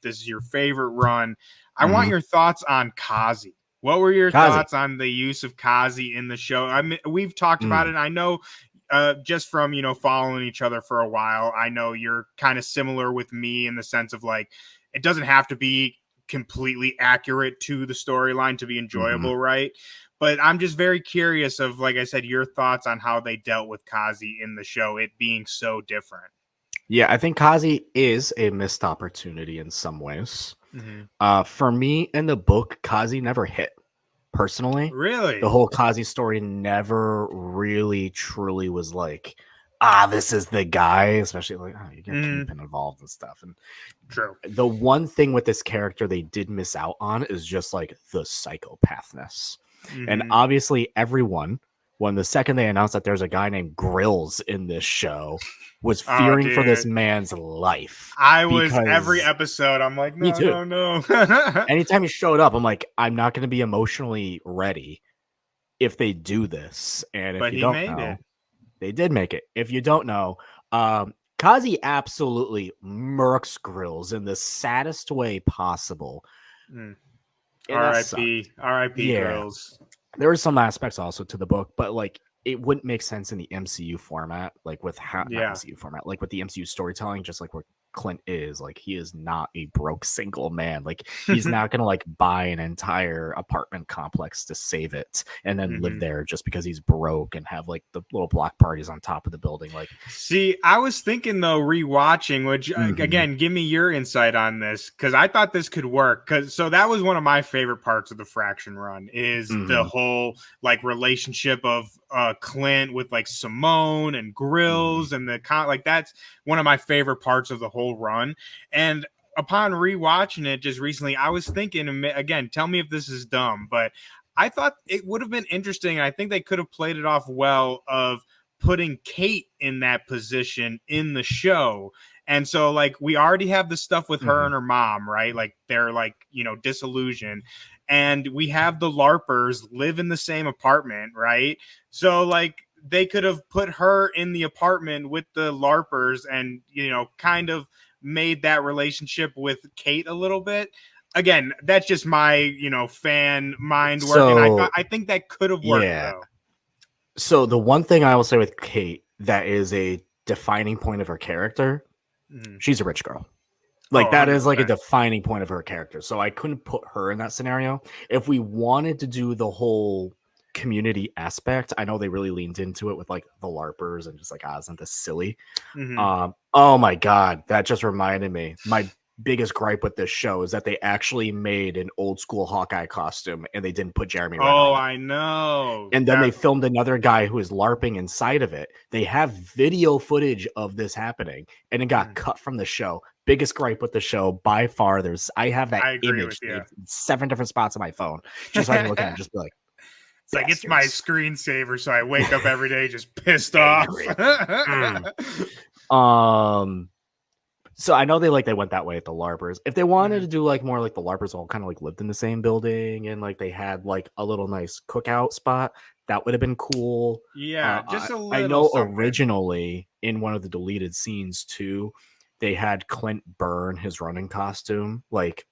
this is your favorite run. I want your thoughts on Kazi. What were your thoughts on the use of Kazi in the show? I mean, we've talked about it. I know just from, following each other for a while, I know you're kind of similar with me in the sense of like, it doesn't have to be completely accurate to the storyline to be enjoyable, right? But I'm just very curious of, like I said, your thoughts on how they dealt with Kazi in the show, it being so different. Yeah, I think Kazi is a missed opportunity in some ways. For me, in the book, Kazi never hit. Personally, really, the whole Kazi story never really truly was like, this is the guy, especially like, you get Kingpin involved and stuff. And true. The one thing with this character they did miss out on is just like the psychopathness. And obviously everyone, when the second they announced that there's a guy named Grills in this show, was fearing for this man's life. I was every episode. I'm like, no. Anytime he showed up, I'm like, I'm not going to be emotionally ready if they do this. And if you don't know, they did make it. If you don't know, Kazi absolutely murks Grills in the saddest way possible. R.I.P. Grills. There were some aspects also to the book, but like it wouldn't make sense in the MCU format, like with MCU format, like with the MCU storytelling, just like where Clint is. Like he is not a broke single man. Like he's not gonna like buy an entire apartment complex to save it and then live there just because he's broke and have like the little block parties on top of the building. Like, see, I was thinking though, rewatching, which again, give me your insight on this, because I thought this could work. So that was one of my favorite parts of the Fraction run is the whole like relationship of Clint with like Simone and Grills and the like that's one of my favorite parts of the whole run. And upon rewatching it just recently, I was thinking, again, tell me if this is dumb, but I thought it would have been interesting. I think they could have played it off well of putting Kate in that position in the show. And so like we already have the stuff with her and her mom, right? Like they're like, disillusioned. And we have the LARPers live in the same apartment, right? So like they could have put her in the apartment with the LARPers and, kind of made that relationship with Kate a little bit. Again, that's just my, fan mind working. I think that could have worked though. So the one thing I will say with Kate that is a defining point of her character, she's a rich girl. Like that is like a defining point of her character. So I couldn't put her in that scenario. If we wanted to do the whole community aspect, I know they really leaned into it with like the LARPers and just like, isn't this silly? Oh my God. That just reminded me. My biggest gripe with this show is that they actually made an old school Hawkeye costume and they didn't put Jeremy Renner on it. I know. And then they filmed another guy who is LARPing inside of it. They have video footage of this happening and it got cut from the show. Biggest gripe with the show by far. I have that image in 7 different spots on my phone. Just so I can look at it and just be like, it's like it's my screensaver, so I wake up every day just pissed off. So I know they went that way at the LARPers. If they wanted to do like more like the LARPers all kind of like lived in the same building and like they had like a little nice cookout spot, that would have been cool. Yeah, just a little. I know originally in one of the deleted scenes too, they had Clint burn his running costume like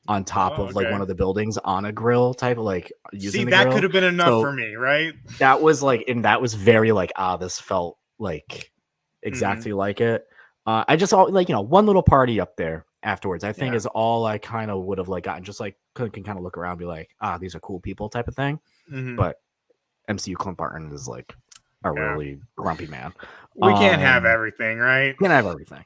on top of like one of the buildings on a grill type of like using the that grill. Could have been enough for me, right? That was like, and that was very like, this felt like exactly like it. I just saw like, one little party up there afterwards. I think is all I kind of would have like gotten. Just like can kind of look around, and be like, these are cool people type of thing. But MCU Clint Barton is like a really grumpy man. We can't have everything, right? Can't have everything.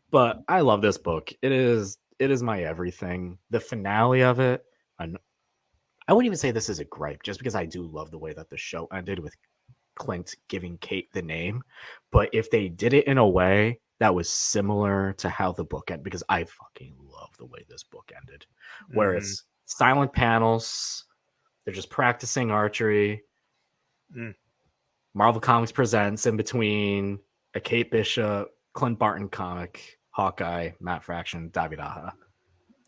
But I love this book. It is my everything. The finale of it, and I wouldn't even say this is a gripe, just because I do love the way that the show ended with Clint giving Kate the name. But if they did it in a way that was similar to how the book ended, because I fucking love the way this book ended, where it's silent panels, they're just practicing archery. Marvel Comics presents in between a Kate Bishop, Clint Barton comic, Hawkeye, Matt Fraction, David Aja.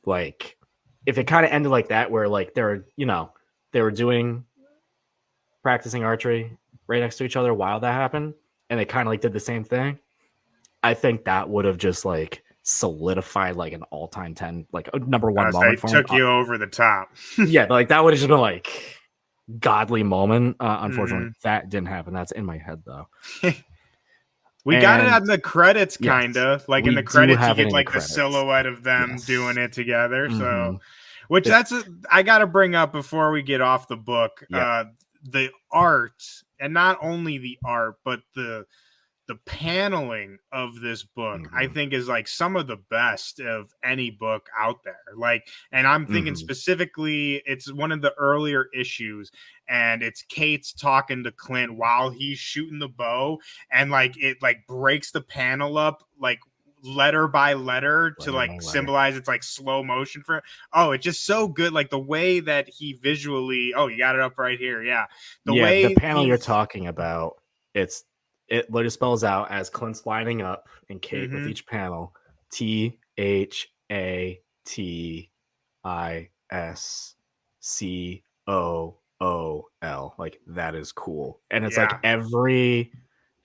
Like, if it kind of ended like that, where like they were doing practicing archery right next to each other while that happened, and they kind of like did the same thing, I think that would have just like solidified like an all-time 10, like a number one moment for took you over the top. Yeah, like that would have just been like godly moment. Unfortunately, that didn't happen. That's in my head though. We got it on the credits, kind of like in the credits, you get like the silhouette of them doing it together. So, which I got to bring up before we get off the book, the art, and not only the art, but the paneling of this book, I think is like some of the best of any book out there. Like, and I'm thinking specifically, it's one of the earlier issues, and it's Kate's talking to Clint while he's shooting the bow, and like it like breaks the panel up like letter by letter to like symbolize it's like slow motion for it. It's just so good. Like the way that he visually, you got it up right here. Yeah. The panel you're talking about, it literally spells out as Clint's lining up and Kate with each panel THATISCOOL. Like, that is cool. And it's like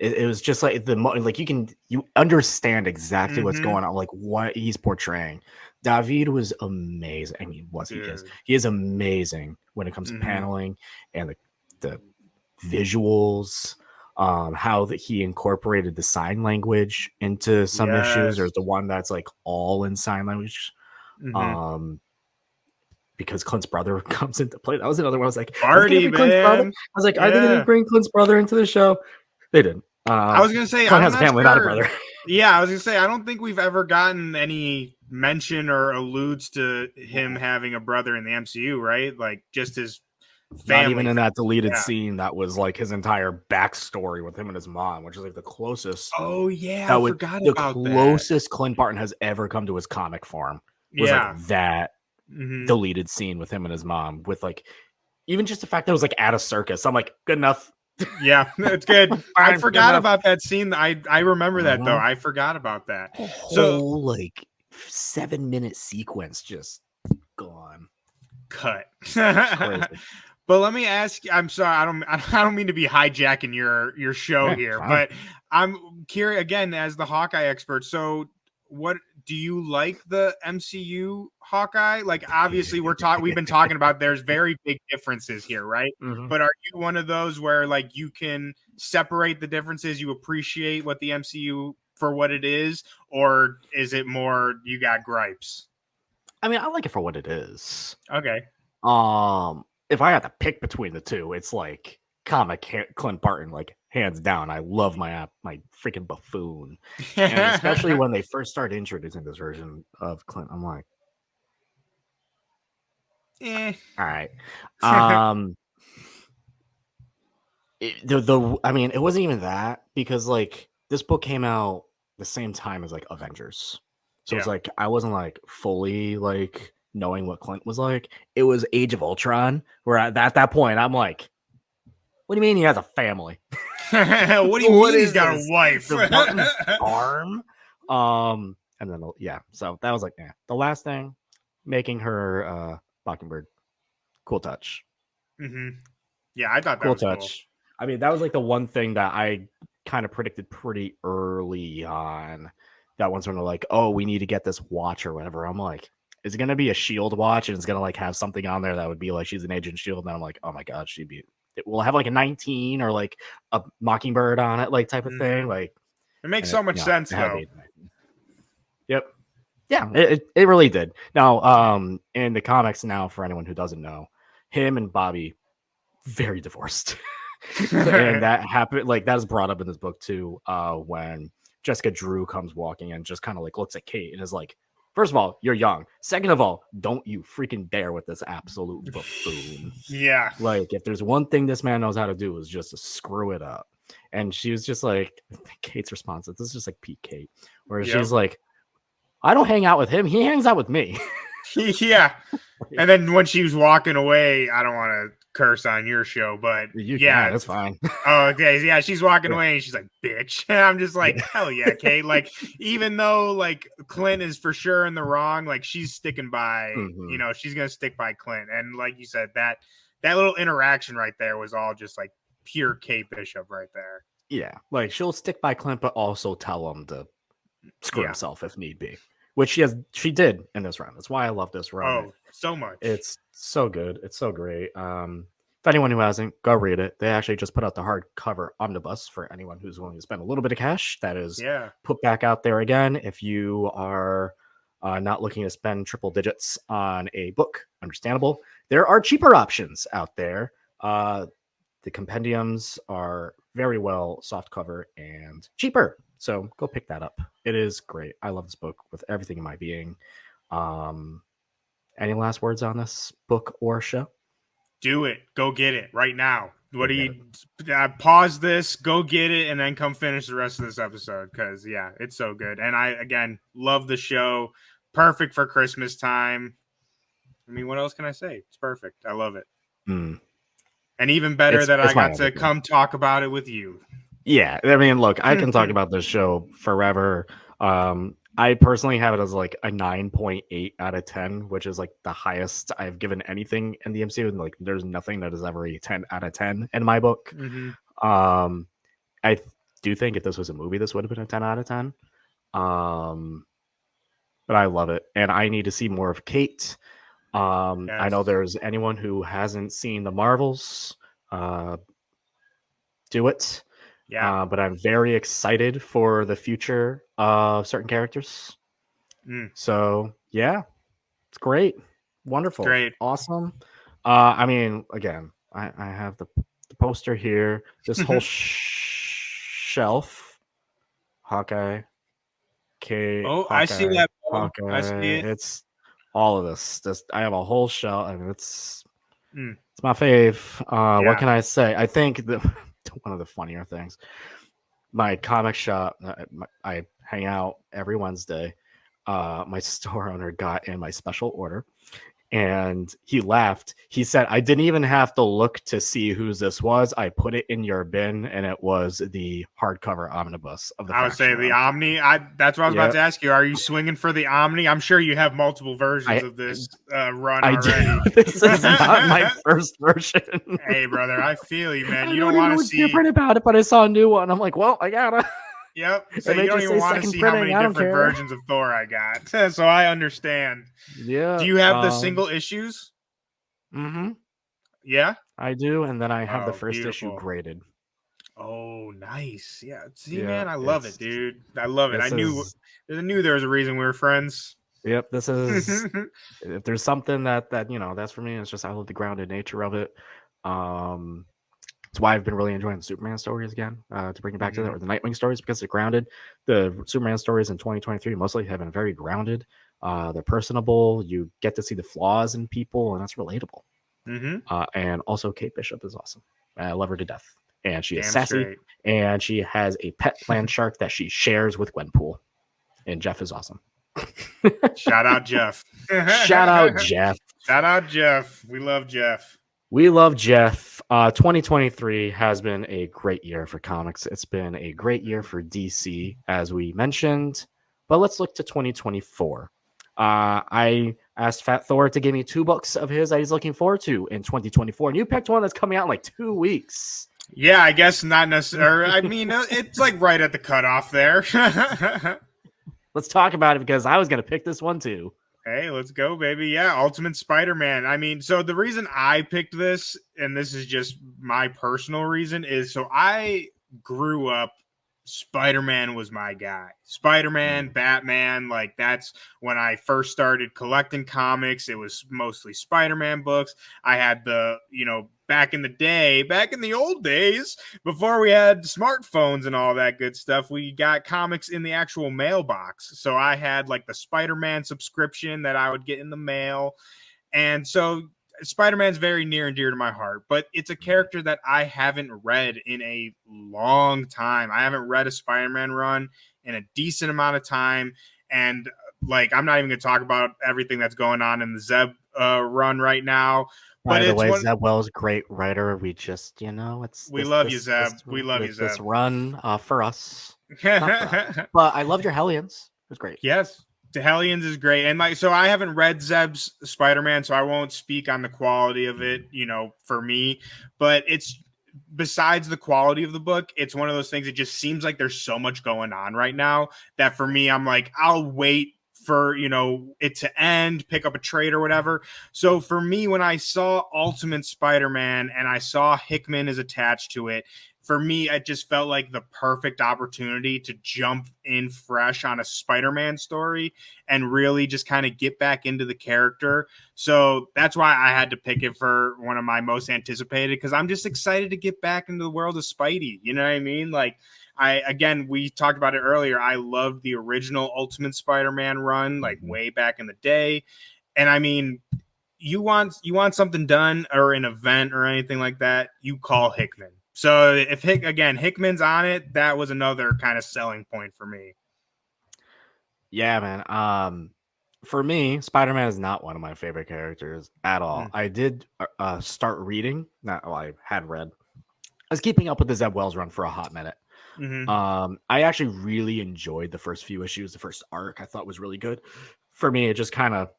it was just like like you understand exactly what's going on, like what he's portraying. David was amazing. I mean, he is amazing when it comes to paneling and the visuals. How that he incorporated the sign language into some issues. There's the one that's like all in sign language. Because Clint's brother comes into play. That was another one. I was like, are they going to bring Clint's brother into the show? They didn't. I was gonna say Clint has a family, not a brother. Yeah, I was gonna say I don't think we've ever gotten any mention or alludes to him having a brother in the MCU, right? Like just his family. Not even in that deleted scene that was like his entire backstory with him and his mom, which is like the closest. Oh yeah, I forgot about the closest Clint Barton has ever come to his comic form was like that deleted scene with him and his mom, with like even just the fact that it was like at a circus. I'm like, good enough. Yeah, it's good. I forgot about that scene. I remember that though. I forgot about that. Whole like 7-minute sequence just gone. Cut. But let me ask you, I'm sorry, I don't mean to be hijacking your show here, but I'm curious again as the Hawkeye expert. So what do you like the MCU Hawkeye? Like obviously we've been talking about there's very big differences here, right? But are you one of those where like you can separate the differences, you appreciate what the MCU for what it is, or is it more you got gripes? I mean, I like it for what it is. Okay. If I had to pick between the two, it's like comic Clint Barton, like hands down. I love my freaking buffoon, and especially when they first started introducing this version of Clint, I'm like, all right. I mean, it wasn't even that, because like this book came out the same time as like Avengers, so it's like I wasn't like fully like knowing what Clint was like. It was Age of Ultron, where at that point I'm like, what do you mean he has a family? What do you mean he's got a wife? Arm. And then so that was like, the last thing, making her Mockingbird, cool touch. Yeah, I thought that was touch. Cool. I mean, that was like the one thing that I kind of predicted pretty early on. That one's when they're like, oh, we need to get this watch or whatever. I'm like, is it gonna be a Shield watch, and it's gonna like have something on there that would be like she's an agent Shield? And I'm like, oh my god, it will have like a 19 or like a Mockingbird on it, like type of thing. Like it makes so much sense though. Yep. Yeah, it really did. Now, in the comics now, for anyone who doesn't know, him and Bobby very divorced. And that happened, like, that is brought up in this book too, when Jessica Drew comes walking and just kind of like looks at Kate and is like, first of all, you're young. Second of all, don't you freaking dare with this absolute buffoon. Yeah. Like, if there's one thing this man knows how to do is just to screw it up. And she was just like, Kate's response, this is just like Pete Kate, where she's like, I don't hang out with him. He hangs out with me. Yeah. And then when she was walking away, I don't want to curse on your show, but yeah, that's fine. Oh, okay. Yeah, she's walking away and she's like, bitch. And I'm just like, hell yeah, Kate. Like, even though like Clint is for sure in the wrong, like she's sticking by, you know, she's gonna stick by Clint. And like you said, that little interaction right there was all just like pure Kate Bishop right there. Yeah, like she'll stick by Clint, but also tell him to screw himself if need be, which she did in this run. That's why I love this run. Oh, so much. It's so good. It's so great. If anyone who hasn't, go read it. They actually just put out the hardcover omnibus for anyone who's willing to spend a little bit of cash. That is put back out there again. If you are not looking to spend triple digits on a book, understandable. There are cheaper options out there. The compendiums are very well soft cover and cheaper. So go pick that up. It is great. I love this book with everything in my being. Any last words on this book or show? Do it. Go get it right now. What do you pause this, go get it, and then come finish the rest of this episode? Because yeah, it's so good. And I again love the show. Perfect for Christmas time. I mean, what else can I say? It's perfect. I love it. And even better that I got to come talk about it with you. Yeah, I mean, look, I can talk about this show forever. I personally have it as like a 9.8 out of 10, which is like the highest I've given anything in the MCU. And like, there's nothing that is ever a 10 out of 10 in my book. I do think if this was a movie, this would have been a 10 out of 10. But I love it, and I need to see more of Kate. I know there's anyone who hasn't seen the Marvels. Do it. Yeah, but I'm very excited for the future of certain characters. So yeah, it's great, wonderful, great, awesome. I mean, again, I have the poster here. This whole shelf, Hawkeye, Kate. Oh, Hawkeye, I see that. Hawkeye. I see it. It's all of this. I have a whole shelf. I mean, it's my fave. What can I say? I think one of the funnier things, my comic shop, I hang out every Wednesday. My store owner got in my special order, and he laughed. He said, I didn't even have to look to see whose this was. I put it in your bin, and it was the hardcover omnibus of the I would say the Omni. That's what I was about to ask you. Are you swinging for the Omni? I'm sure you have multiple versions of this run already. This is not my first version. Hey, brother, I feel you, man. You don't want to see different about it, but I saw a new one. I'm like, well, I gotta. Yep. So you don't even want to see how many different versions of Thor I got. So I understand. Yeah. Do you have the single issues? Yeah, I do. And then I have the first issue graded. Oh, nice. Yeah. See, man, I love it, dude. I love it. I knew there was a reason we were friends. Yep. This is if there's something that that's for me. It's just I love the grounded nature of it. That's why I've been really enjoying the Superman stories again, to bring it back to that, or the Nightwing stories, because they're grounded. The Superman stories in 2023 mostly have been very grounded. They're personable. You get to see the flaws in people, and that's relatable. And also, Kate Bishop is awesome. I love her to death. And she is sassy, and she has a pet land shark that she shares with Gwenpool. And Jeff is awesome. Shout out Jeff. Shout out Jeff. Shout out Jeff. We love Jeff. We love Jeff. 2023 has been a great year for comics. It's been a great year for DC, as we mentioned. But let's look to 2024. I asked Fat Thor to give me 2 books of his that he's looking forward to in 2024. And you picked one that's coming out in like 2 weeks. Yeah, I guess not necessarily. I mean, it's like right at the cutoff there. Let's talk about it, because I was going to pick this one too. Hey, let's go, baby. Yeah, Ultimate Spider-Man. I mean, so the reason I picked this, and this is just my personal reason, is so I grew up Spider-Man was my guy. Spider-Man, Batman, like that's when I first started collecting comics. It was mostly Spider-Man books. I had back in the old days, before we had smartphones and all that good stuff, we got comics in the actual mailbox. So I had like the Spider-Man subscription that I would get in the mail. And so Spider-Man's very near and dear to my heart, but it's a character that I haven't read in a long time. I haven't read a Spider-Man run in a decent amount of time. And like, I'm not even going to talk about everything that's going on in the Zeb run right now. By the way, Zeb Wells, great writer. We just, we love you, Zeb. We love you, Zeb. This run for us. Not for us. But I loved your Hellions. It was great. Yes. The Hellions is great. And so I haven't read Zeb's Spider-Man, so I won't speak on the quality of it, for me. But it's, besides the quality of the book, it's one of those things. It just seems like there's so much going on right now that for me, I'm like, I'll wait for, it to end, pick up a trade or whatever. So for me, when I saw Ultimate Spider-Man and I saw Hickman is attached to it, for me, it just felt like the perfect opportunity to jump in fresh on a Spider-Man story and really just kind of get back into the character. So that's why I had to pick it for one of my most anticipated, because I'm just excited to get back into the world of Spidey. You know what I mean? Like, we talked about it earlier. I loved the original Ultimate Spider-Man run, like way back in the day. And I mean, you want something done or an event or anything like that, you call Hickman. So if Hickman's on it, that was another kind of selling point for me. Yeah, man. For me, Spider-Man is not one of my favorite characters at all. I did start reading. I had read. I was keeping up with the Zeb Wells run for a hot minute. I actually really enjoyed the first few issues. The first arc I thought was really good. For me, it just kind of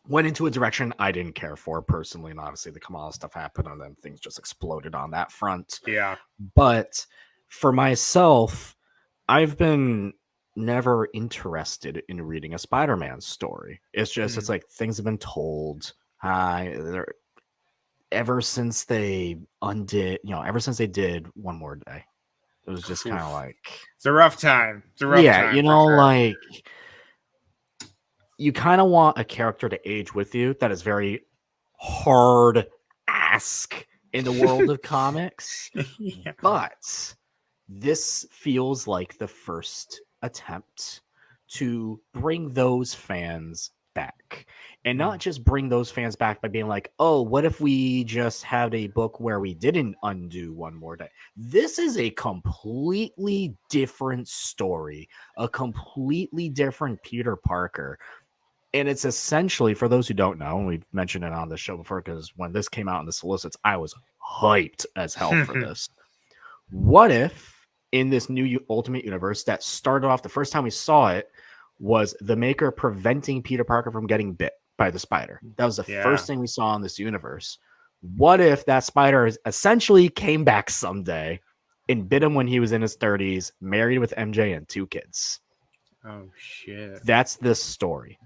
went into a direction I didn't care for personally, and obviously the Kamala stuff happened, and then things just exploded on that front. Yeah. But for myself, I've been never interested in reading a Spider-Man story. It's just, it's like things have been told. Ever since they did One More Day, it was just kind of like, it's a rough time. Time, sure. Like, you kind of want a character to age with you that is very hard ask in the world of comics. Yeah. But this feels like the first attempt to bring those fans back, and not just bring those fans back by being like, oh, what if we just had a book where we didn't undo One More Day? This is a completely different story, a completely different Peter Parker. And it's essentially, for those who don't know, and we've mentioned it on the show before, because when this came out in the solicits, I was hyped as hell for this. What if in this new Ultimate Universe that started off, the first time we saw it was the Maker preventing Peter Parker from getting bit by the spider? That was the first thing we saw in this universe. What if that spider essentially came back someday and bit him when he was in his 30s, married with MJ and 2 kids? Oh, shit. That's this story.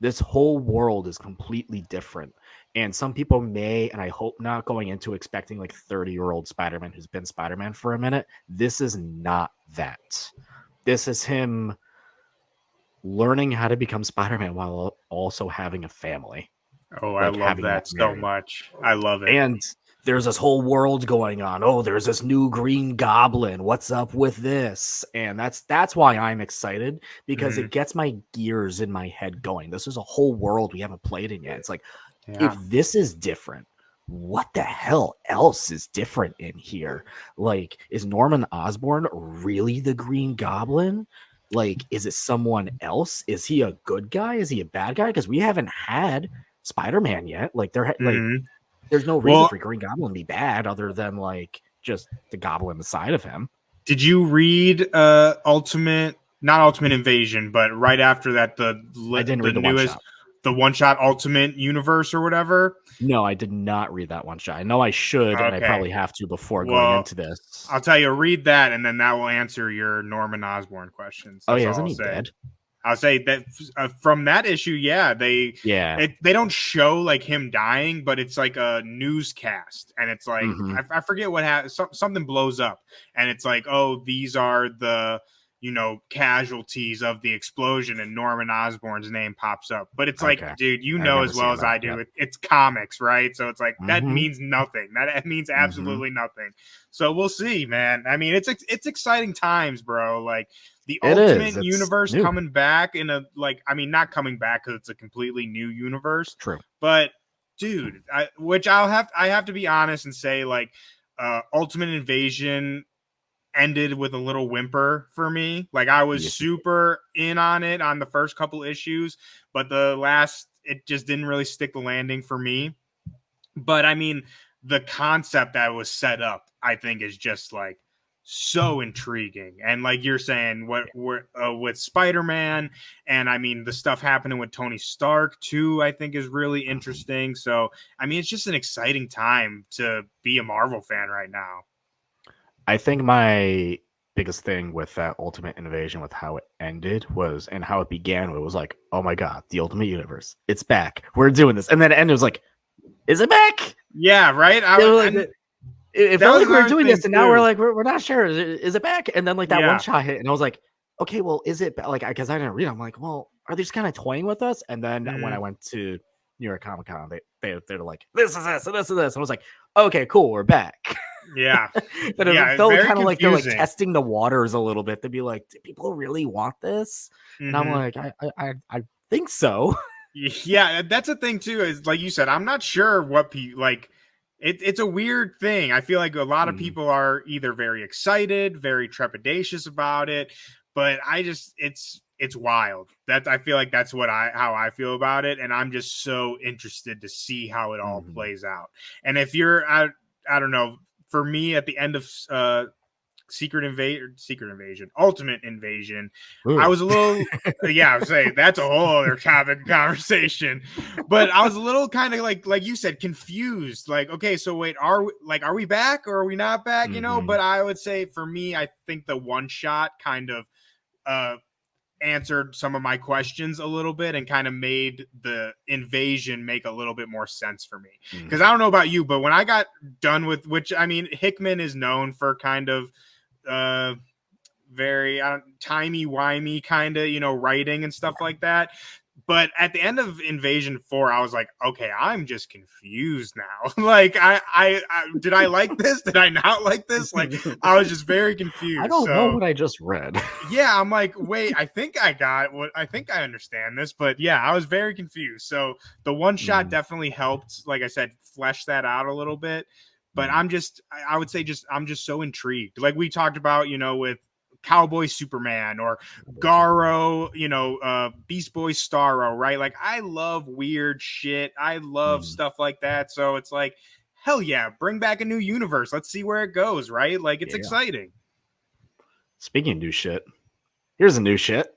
This whole world is completely different. And some people may, and I hope not, going into expecting like 30-year-old Spider-Man who's been Spider-Man for a minute. This is not that. This is him learning how to become Spider-Man while also having a family. Oh, I love that so much. I love it. And there's this whole world going on. Oh, there's this new Green Goblin. What's up with this? And that's why I'm excited, because it gets my gears in my head going. This is a whole world we haven't played in yet. It's like, if this is different, what the hell else is different in here? Like, is Norman Osborn really the Green Goblin? Like, is it someone else? Is he a good guy? Is he a bad guy? Because we haven't had Spider-Man yet. Like, there's no reason for Green Goblin to be bad other than like just the goblin beside of him. Did you read not Ultimate Invasion, but right after that, the newest, the one-shot Ultimate Universe or whatever? No, I did not read that one shot. I know I should, and I probably have to before going into this. I'll tell you, read that, and then that will answer your Norman Osborn questions. That's isn't he dead? I'll say that from that issue, yeah, they don't show like him dying, but it's like a newscast, and it's like I forget what happens. Something blows up, and it's like, oh, these are the casualties of the explosion, and Norman Osborn's name pops up. But it's like, dude, as well as I do, it's comics, right? So it's like that means nothing. That means absolutely nothing. So we'll see, man. I mean, it's exciting times, bro. Like the Ultimate Universe coming back in a not coming back because it's a completely new universe. True, but dude, I have to be honest and say, like, Ultimate Invasion ended with a little whimper for me. Like, I was super in on it on the first couple issues, but the last, it just didn't really stick the landing for me. But I mean, the concept that was set up, I think, is just like so intriguing. And like you're saying, with Spider-Man, and I mean the stuff happening with Tony Stark too, I think is really interesting. So I mean, it's just an exciting time to be a Marvel fan right now. I think my biggest thing with that Ultimate Invasion, with how it ended, was, and how it began, it was like, oh my god, the Ultimate Universe, it's back, we're doing this. And then it ended, was like, is it back? Yeah, right. It felt like we were doing this, and now we're like, we're not sure. Is it back? And then like that one shot hit, and I was like, okay, well, is it like, because I didn't read it, I'm like, well, are they just kind of toying with us? And then when I went to New York Comic Con, they're like, this is this and this and this. And I was like, okay, cool, we're back. Yeah. But it felt kind of like they're like testing the waters a little bit to be like, do people really want this? And I'm like, I think so. Yeah, that's a thing too, is like you said, I'm not sure what people like. It's a weird thing. I feel like a lot of people are either very excited, very trepidatious about it, but it's wild. I feel like that's how I feel about it, and I'm just so interested to see how it all plays out. And if you're, I don't know, for me at the end of Ultimate Invasion, I was a little, I'm saying that's a whole other topic conversation, but I was a little kind of like you said, confused. Like, okay, so wait, are we back or are we not back? But I would say for me, I think the one shot kind of answered some of my questions a little bit and kind of made the invasion make a little bit more sense for me. Because I don't know about you, but when I got done with, which I mean, Hickman is known for kind of very timey-wimey kind of writing and stuff like that, but at the end of Invasion 4, I was like, okay, I'm just confused now. Like, I did I like this? Did I not like this? Like, I was just very confused. I don't know what I just read. Yeah, I'm like, wait, I think I understand this, but yeah, I was very confused. So the one shot definitely helped, like I said, flesh that out a little bit. But I would say I'm just so intrigued. Like we talked about, with Cowboy Superman or Garo, Beast Boy Starro, right? Like, I love weird shit. I love stuff like that. So it's like, hell yeah, bring back a new universe. Let's see where it goes, right? Like, it's exciting. Speaking of new shit, here's a new shit.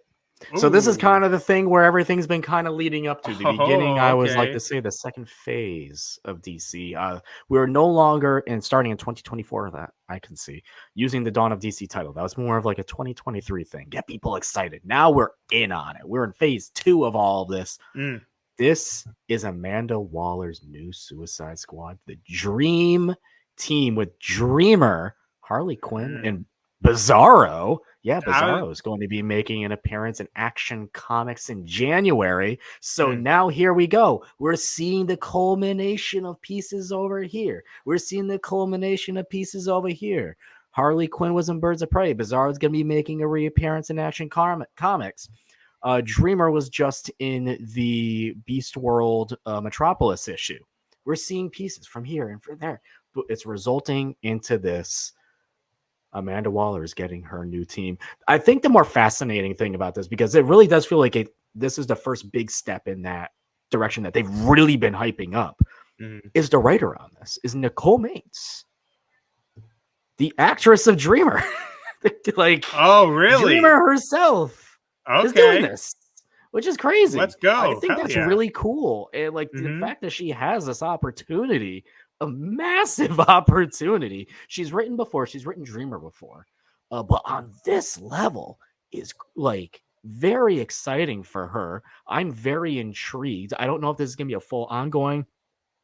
So this is kind of the thing where everything's been kind of leading up to the beginning. I was like to say the second phase of DC. We're no longer starting in 2024 that I can see using the Dawn of DC title. That was more of like a 2023 thing. Get people excited. Now we're in on it. We're in phase 2 of all of this. This is Amanda Waller's new Suicide Squad, the Dream Team with Dreamer, Harley Quinn, and Bizarro. Yeah, Bizarro is going to be making an appearance in Action Comics in January. So now here we go. We're seeing the culmination of pieces over here. We're seeing the culmination of pieces over here. Harley Quinn was in Birds of Prey. Bizarro is going to be making a reappearance in Action Comics. Dreamer was just in the Beast World Metropolis issue. We're seeing pieces from here and from there. But it's resulting into this. Amanda Waller is getting her new team. I think the more fascinating thing about this, because it really does feel like this is the first big step in that direction that they've really been hyping up, is the writer on this, is Nicole Mates, the actress of Dreamer. Like, oh, really? Dreamer herself is doing this, which is crazy. Let's go. I think that's really cool. And like the fact that she has this opportunity, a massive opportunity. She's written Dreamer before, but on this level is like Very exciting for her. I'm very intrigued. I don't know if this is going to be a full ongoing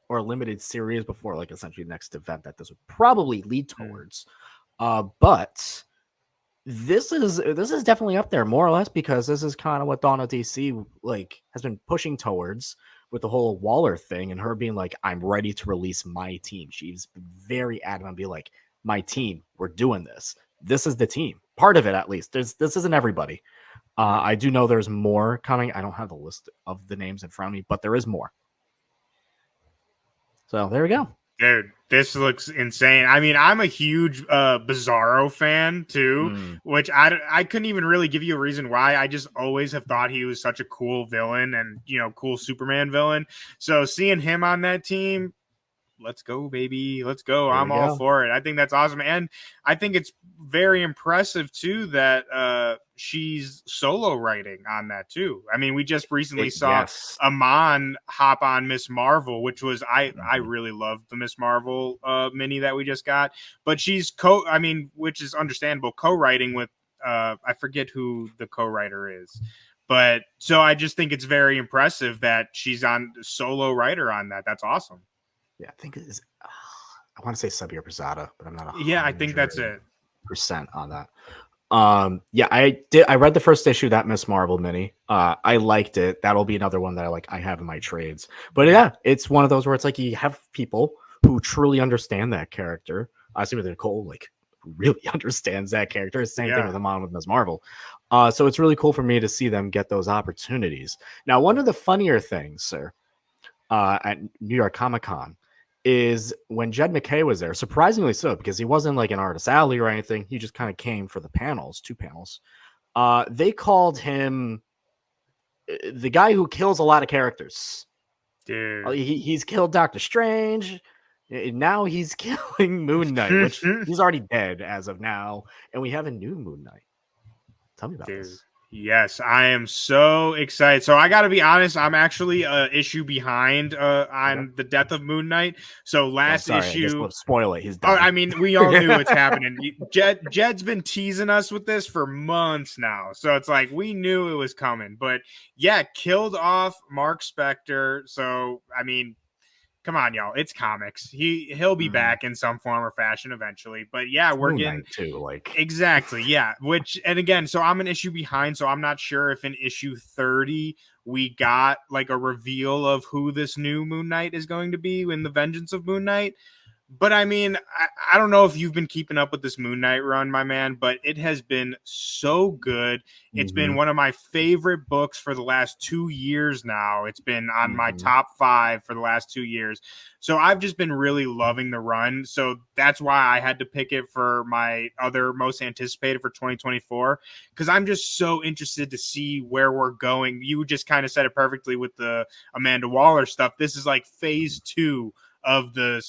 or a limited series before like essentially the next event that this would probably lead towards. But this is definitely up there more or less because this is kind of what Dawn of DC like has been pushing towards with the whole Waller thing and her being like, I'm ready to release my team. She's very adamant, be like, my team, we're doing this. This is the team. Part of it, at least. This isn't everybody. I do know there's more coming. I don't have the list of the names in front of me, but there is more. So there we go. Dude, this looks insane. I mean, I'm a huge Bizarro fan too, which I couldn't even really give you a reason why. I just always have thought he was such a cool villain and, cool Superman villain. So seeing him on that team, let's go, baby. Let's go. I'm all for it. I think that's awesome. And I think it's very impressive too that she's solo writing on that too. I mean, we just recently saw Amon hop on Miss Marvel, which was I really loved the Miss Marvel mini that we just got. But she's which is understandable, co-writing with I forget who the co-writer is. But so I just think it's very impressive that she's on solo writer on that. That's awesome. Yeah, I think it is. I want to say Sabir Prasada, but I'm not. Yeah, I think that's it. % on that. Yeah, I did. I read the first issue, that Miss Marvel mini. I liked it. That'll be another one that I have in my trades. But yeah, it's one of those where it's like you have people who truly understand that character. I see with Nicole, like who really understands that character. Same thing with Amon with Miss Marvel. So it's really cool for me to see them get those opportunities. Now, one of the funnier things, sir, at New York Comic Con is when Jed MacKay was there, surprisingly so, because he wasn't like an artist alley or anything. He just kind of came for the panels, 2 panels. They called him the guy who kills a lot of characters. Dude. He's killed Doctor Strange. Now he's killing Moon Knight, which he's already dead as of now. And we have a new Moon Knight. Tell me about this. Yes, I am so excited. So I got to be honest, I'm actually an issue behind on the death of Moon Knight. So last issue, spoil it. He's done. I mean, we all knew it's happening. Jed's been teasing us with this for months now, so it's like we knew it was coming. But yeah, killed off Mark Spector. So I mean, come on, y'all. It's comics. He'll be back in some form or fashion eventually. But yeah, we're getting too exactly. Yeah. And again, so I'm an issue behind. So I'm not sure if in issue 30 we got like a reveal of who this new Moon Knight is going to be in the Vengeance of Moon Knight. But I mean, I don't know if you've been keeping up with this Moon Knight run, my man, but it has been so good. It's been one of my favorite books for the last 2 years now. It's been on my top 5 for the last 2 years. So I've just been really loving the run. So that's why I had to pick it for my other most anticipated for 2024, because I'm just so interested to see where we're going. You just kind of said it perfectly with the Amanda Waller stuff. This is like phase 2 of the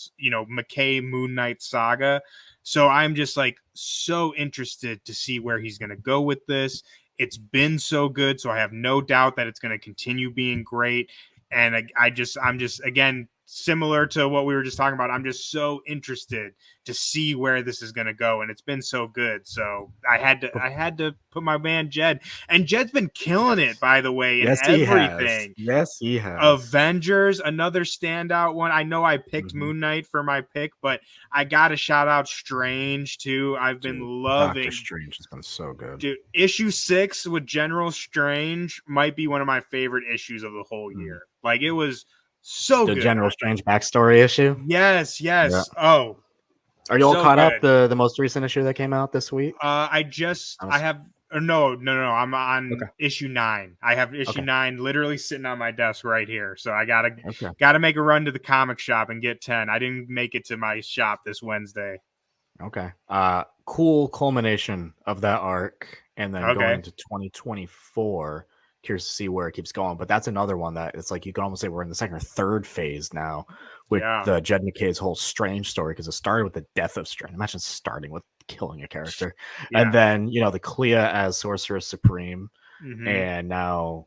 MacKay Moon Knight saga. So I'm just like so interested to see where he's going to go with this. It's been so good, so I have no doubt that it's going to continue being great. And I'm just again, similar to what we were just talking about, I'm just so interested to see where this is going to go, and it's been so good. So I had to put my man Jed, and Jed's been killing it, by the way, in everything. Yes, he has. Avengers, another standout one. I know I picked Moon Knight for my pick, but I got to shout out Strange too. I've been loving Doctor Strange. Has been so good. Dude, issue 6 with General Strange might be one of my favorite issues of the whole year. Like, it was so good. The General Strange backstory issue? Yes. Yeah. Oh. Are you all caught up? The most recent issue that came out this week? No. I'm on issue 9. I have issue 9 literally sitting on my desk right here. So I gotta make a run to the comic shop and get 10. I didn't make it to my shop this Wednesday. Okay. Cool culmination of that arc, and then going to 2024. Curious to see where it keeps going, but that's another one that it's like you can almost say we're in the second or third phase now with the Jed MacKay's whole Strange story, because it started with the death of Strange. Imagine starting with killing a character, and then the Clea as Sorceress Supreme, and now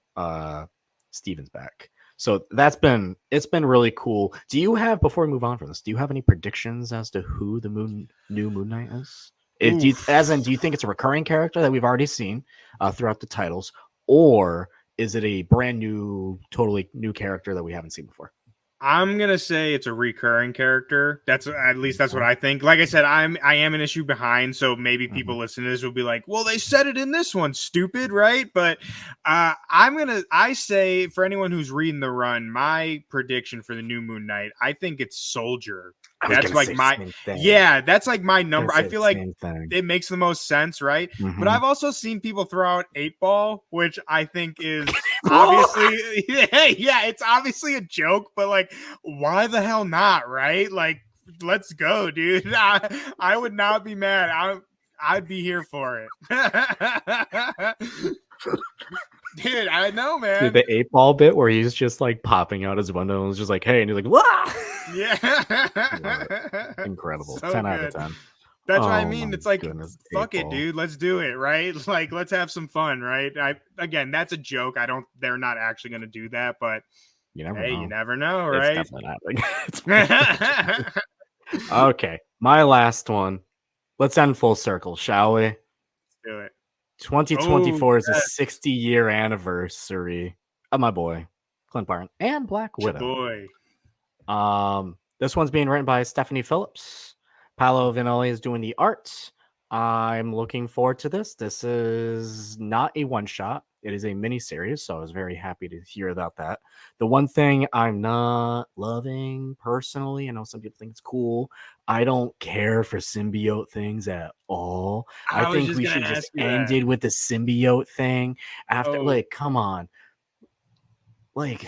Steven's back. So it's been really cool. Do you have, before we move on from this, do you have any predictions as to who the new Moon Knight is? Do you think it's a recurring character that we've already seen throughout the titles? or is it a brand new, totally new character that we haven't seen before? I'm gonna say it's a recurring character. That's at least that's what Okay. I think. Like I said, I am an issue behind, so maybe people listening to this will be like, "Well, they said it in this one, stupid, right?" But I say for anyone who's reading the run, my prediction for the new Moon Knight, I think it's Soldier. I was That's gonna like say the my same thing. yeah, that's like my I was gonna number. I say the feel like same thing. it makes the most sense, right? But Mhm. I've also seen people throw out 8-Ball, which I think is obviously yeah, it's obviously a joke, but like, why the hell not, right? Like, let's go, dude. I would not be mad. I'd be here for it. Dude, I know, Dude, man. the 8-Ball bit where he's just like popping out his window and it's just like, hey, and he's like, wah! Yeah. Incredible. So 10 good. out of 10. That's what I Oh mean. my It's like, goodness, fuck it, 8-Ball. dude. Let's do it, right? Like, let's have some fun, right? Again, that's a joke. They're not actually gonna do that, but You never hey, know. you never know, It's right? definitely not. Okay, my last one. Let's end full circle, shall we? Do it. 2024 is a Yes, 60-year anniversary of my boy, Clint Barton, and Black Widow. boy. This one's being written by Stephanie Phillips. Paolo Vinoli is doing the art. I'm looking forward to this. This is not a one shot. It is a mini series, so I was very happy to hear about that. The one thing I'm not loving personally, I know some people think it's cool. I don't care for symbiote things at all. I I was think just we gonna should just ask you end that. it with the symbiote thing after. Oh, Like, come on. Like,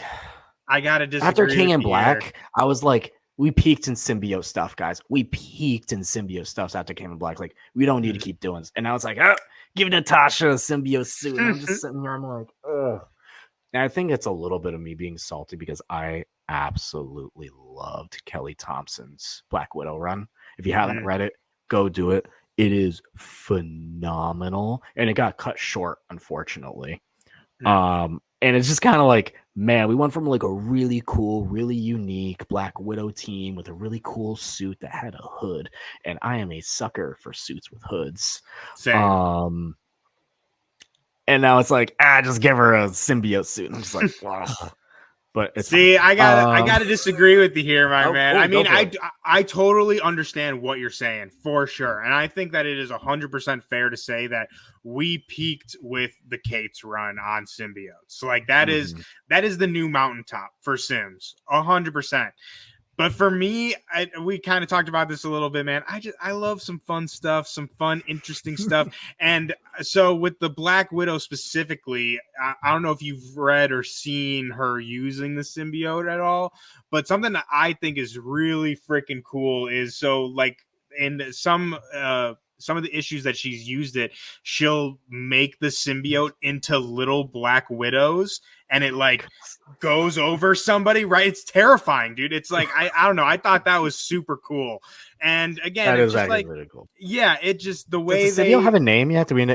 I gotta after disagree King with in you here. Black, I was like, we peaked in symbiote stuff, guys. We peaked in symbiote stuff after King in Black. Like, we don't need to keep doing this. And now it's like, oh, give Natasha a symbiote suit. And I'm just sitting here, I'm like, ugh. And I think it's a little bit of me being salty because I absolutely loved Kelly Thompson's Black Widow run. If you haven't read it, go do it. It is phenomenal. And it got cut short, unfortunately. And it's just kind of like, man, we went from like a really cool, really unique Black Widow team with a really cool suit that had a hood, and I am a sucker for suits with hoods. Same. And now it's like, just give her a symbiote suit. And I'm just like, wow. But it's See, fine. I gotta disagree with you here, my man. I mean, go for it. I totally understand what you're saying for sure, and I think that it is 100% fair to say that we peaked with the Kate's run on symbiotes. Like that is the new mountaintop for Sims, 100%. But for me, we kind of talked about this a little bit, man. I love some fun stuff, some fun, interesting stuff. And so with the Black Widow specifically, I don't know if you've read or seen her using the symbiote at all, but something that I think is really freaking cool is so like in some of the issues that she's used it, she'll make the symbiote into little Black Widows and it like goes over somebody, right? It's terrifying, dude. It's like I don't know. I thought that was super cool. And again, That it's is just actually like really cool. yeah, it just the way Does the symbiote have a name yet? Do we know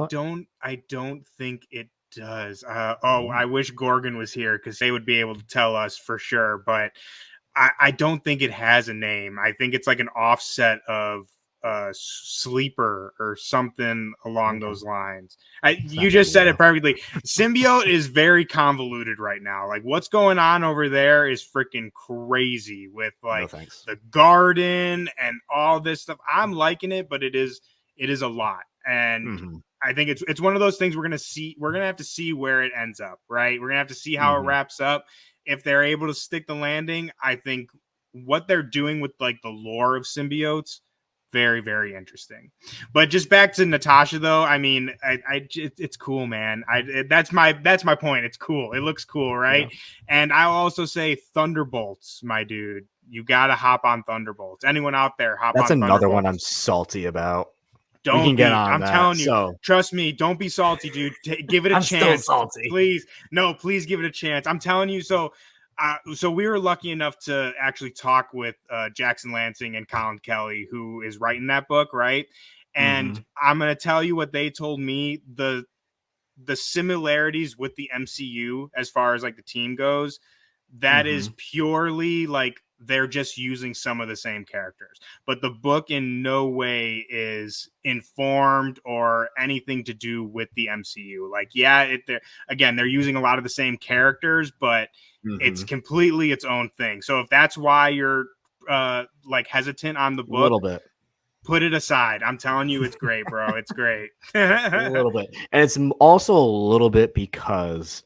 it? I don't think it does. I wish Gorgon was here because they would be able to tell us for sure, but I don't think it has a name. I think it's like an offset of Sleeper or something along those lines. You just said it perfectly. Symbiote is very convoluted right now. Like what's going on over there is freaking crazy with like the garden and all this stuff. I'm liking it, but it is a lot. And I think it's one of those things we're gonna have to see where it ends up, right? We're gonna have to see how it wraps up. If they're able to stick the landing, I think what they're doing with like the lore of symbiotes, very, very interesting. But just back to Natasha though, I mean, it's cool, man. That's my point. It's cool. It looks cool, right? Yeah. And I'll also say Thunderbolts, my dude. You gotta hop on Thunderbolts. Anyone out there, hop on Thunderbolts. That's another one I'm salty about. Don't we can be. get on I'm that, telling you. Trust me. Don't be salty, dude. Give it a I'm chance. Still salty. Please. No, please give it a chance. I'm telling you. So we were lucky enough to actually talk with Jackson Lansing and Colin Kelly, who is writing that book, right? And I'm going to tell you what they told me. The similarities with the MCU as far as like the team goes, that is purely like they're just using some of the same characters. But the book in no way is informed or anything to do with the MCU. Like, yeah, they're using a lot of the same characters, but it's completely its own thing. So if that's why you're like hesitant on the book, a little bit, put it aside. I'm telling you, it's great, bro. It's great. a little bit, and it's also a little bit because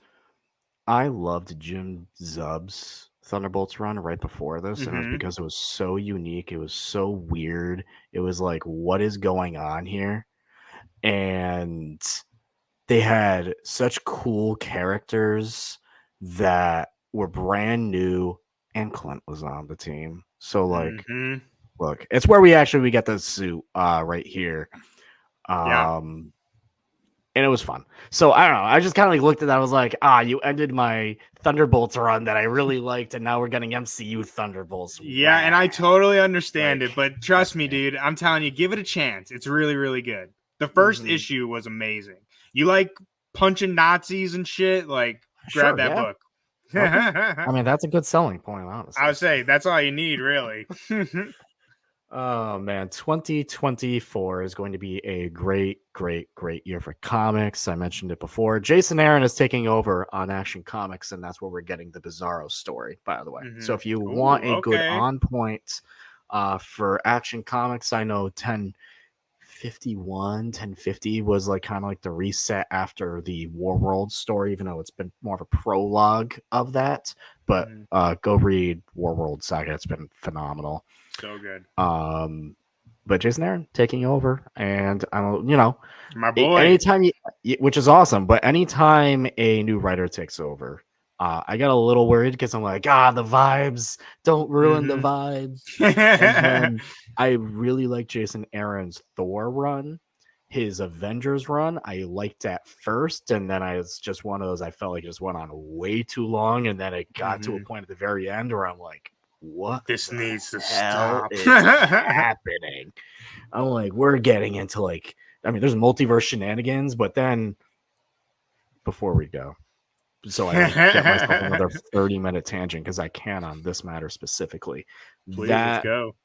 I loved Jim Zub's Thunderbolts run right before this, and it was because it was so unique. It was so weird. It was like, what is going on here? And they had such cool characters that were brand new, and Clint was on the team. So, like, look, it's where we get the suit right here. And it was fun. So I don't know. I just kind of like looked at that. I was like, you ended my Thunderbolts run that I really liked, and now we're getting MCU Thunderbolts. Yeah, and I totally understand it, but trust me, dude. I'm telling you, give it a chance. It's really, really good. The first issue was amazing. You like punching Nazis and shit? Like, grab that book. Okay. I mean, that's a good selling point, honestly. I would say that's all you need, really. Oh man, 2024 is going to be a great year for comics. I mentioned it before. Jason Aaron is taking over on Action Comics, and that's where we're getting the Bizarro story, by the way. So if you want a good on point for Action Comics, I know 1050 was like kind of like the reset after the Warworld story, even though it's been more of a prologue of that. But go read Warworld Saga. It's been phenomenal. So good. But Jason Aaron taking over, and my boy. Anytime which is awesome, but anytime a new writer takes over, I got a little worried because I'm like, the vibes, don't ruin the vibes. And then I really like Jason Aaron's Thor run. His Avengers run, I liked at first, and then it's just one of those I felt like it just went on way too long, and then it got to a point at the very end where I'm like, what this needs to stop is happening? I'm like, we're getting into like, I mean, there's multiverse shenanigans, but then before we go, so I don't get myself another 30-minute tangent because I can on this matter specifically. Please, let's go.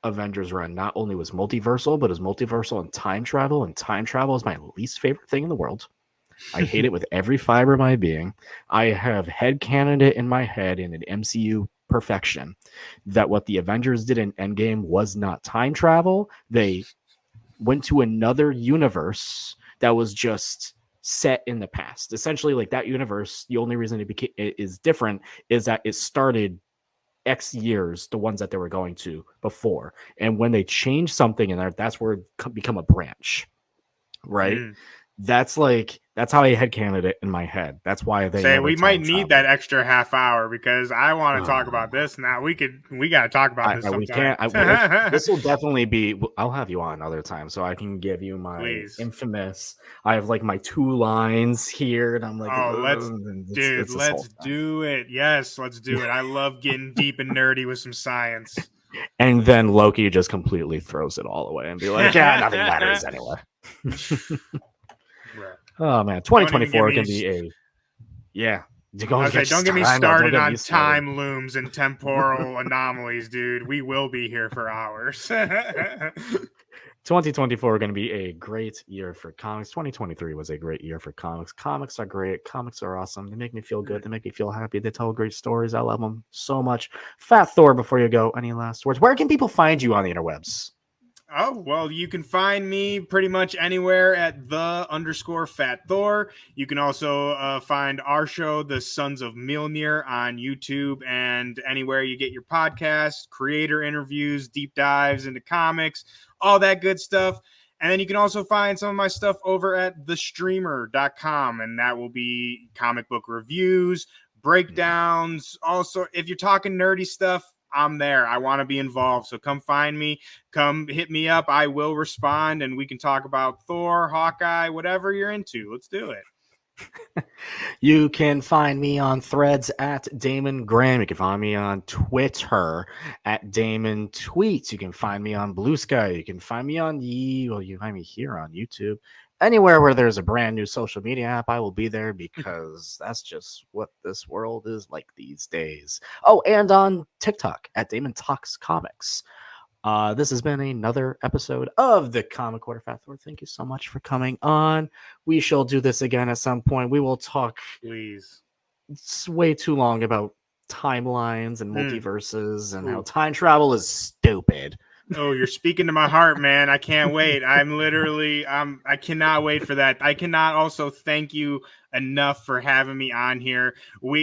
Avengers run not only was multiversal, but is multiversal in time travel, and time travel is my least favorite thing in the world. I hate it with every fiber of my being. I have headcanoned it in my head in an MCU perfection that what the Avengers did in Endgame was not time travel. They went to another universe that was just set in the past. Essentially, like that universe, the only reason it is different is that it started X years, the ones that they were going to before. And when they change something in there, that's where it become a branch, right? That's how I headcanoned it in my head. That's why we might need that extra half hour because I want to talk about this now. We got to talk about this sometime. We can't. This will definitely be. I'll have you on another time so I can give you my infamous. I have like my 2 lines here, and I'm like, let's do it. Yes, let's do it. I love getting deep and nerdy with some science. And then Loki just completely throws it all away and be like, nothing matters anyway. Oh man, 2024 can be don't get me started on time looms and temporal anomalies, dude. We will be here for hours. 2024 going to be a great year for comics. 2023 was a great year for comics. Comics are great. Comics are awesome. They make me feel good. They make me feel happy. They tell great stories. I love them so much. Fat Thor, before you go, any last words? Where can people find you on the interwebs? Oh, well, you can find me pretty much anywhere at _Fat Thor. You can also find our show, The Sons of Mjolnir, on YouTube and anywhere you get your podcast, creator interviews, deep dives into comics, all that good stuff. And then you can also find some of my stuff over at thestreamer.com, and that will be comic book reviews, breakdowns. Also, if you're talking nerdy stuff, I'm there. I want to be involved. So come find me. Come hit me up. I will respond, and we can talk about Thor, Hawkeye, whatever you're into. Let's do it. You can find me on Threads at Damon Graham. You can find me on Twitter at Damon Tweets. You can find me on Blue Sky. You can find me on you find me here on YouTube Anywhere where there's a brand new social media app, I will be there because that's just what this world is like these days. Oh, and on TikTok at Damon Talks Comics. This has been another episode of the Comic Quarter. Fat Thor, thank you so much for coming on. We shall do this again at some point. We will talk. Please. It's way too long about timelines and multiverses and how time travel is stupid. Oh, you're speaking to my heart, man. I can't wait. I cannot wait for that. I cannot also thank you enough for having me on here.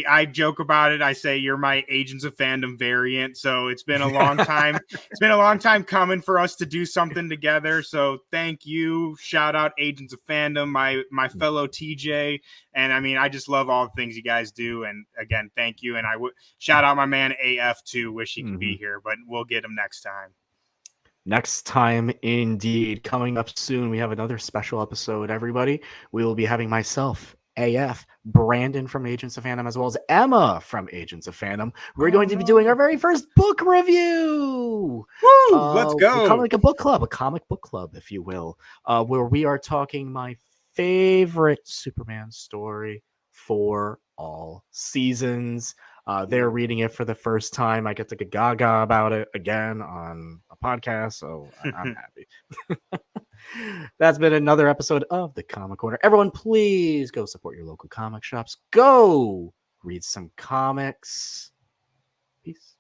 I joke about it. I say you're my Agents of Fandom variant. So it's been a long time. It's been a long time coming for us to do something together. So thank you. Shout out Agents of Fandom, my fellow TJ. And I mean, I just love all the things you guys do. And again, thank you. And I would shout out my man AF too. Wish he could be here, but we'll get him next time. Next time, indeed. Coming up soon, we have another special episode, everybody. We will be having myself, AF, Brandon from Agents of Fandom, as well as Emma from Agents of Fandom. We're going to be doing our very first book review. Woo! Let's go. Kind of like a book club, a comic book club, if you will, where we are talking my favorite Superman story for all seasons. They're reading it for the first time. I get to get gaga about it again on a podcast, so I'm happy. That's been another episode of the Comic Corner. Everyone, please go support your local comic shops. Go read some comics. Peace.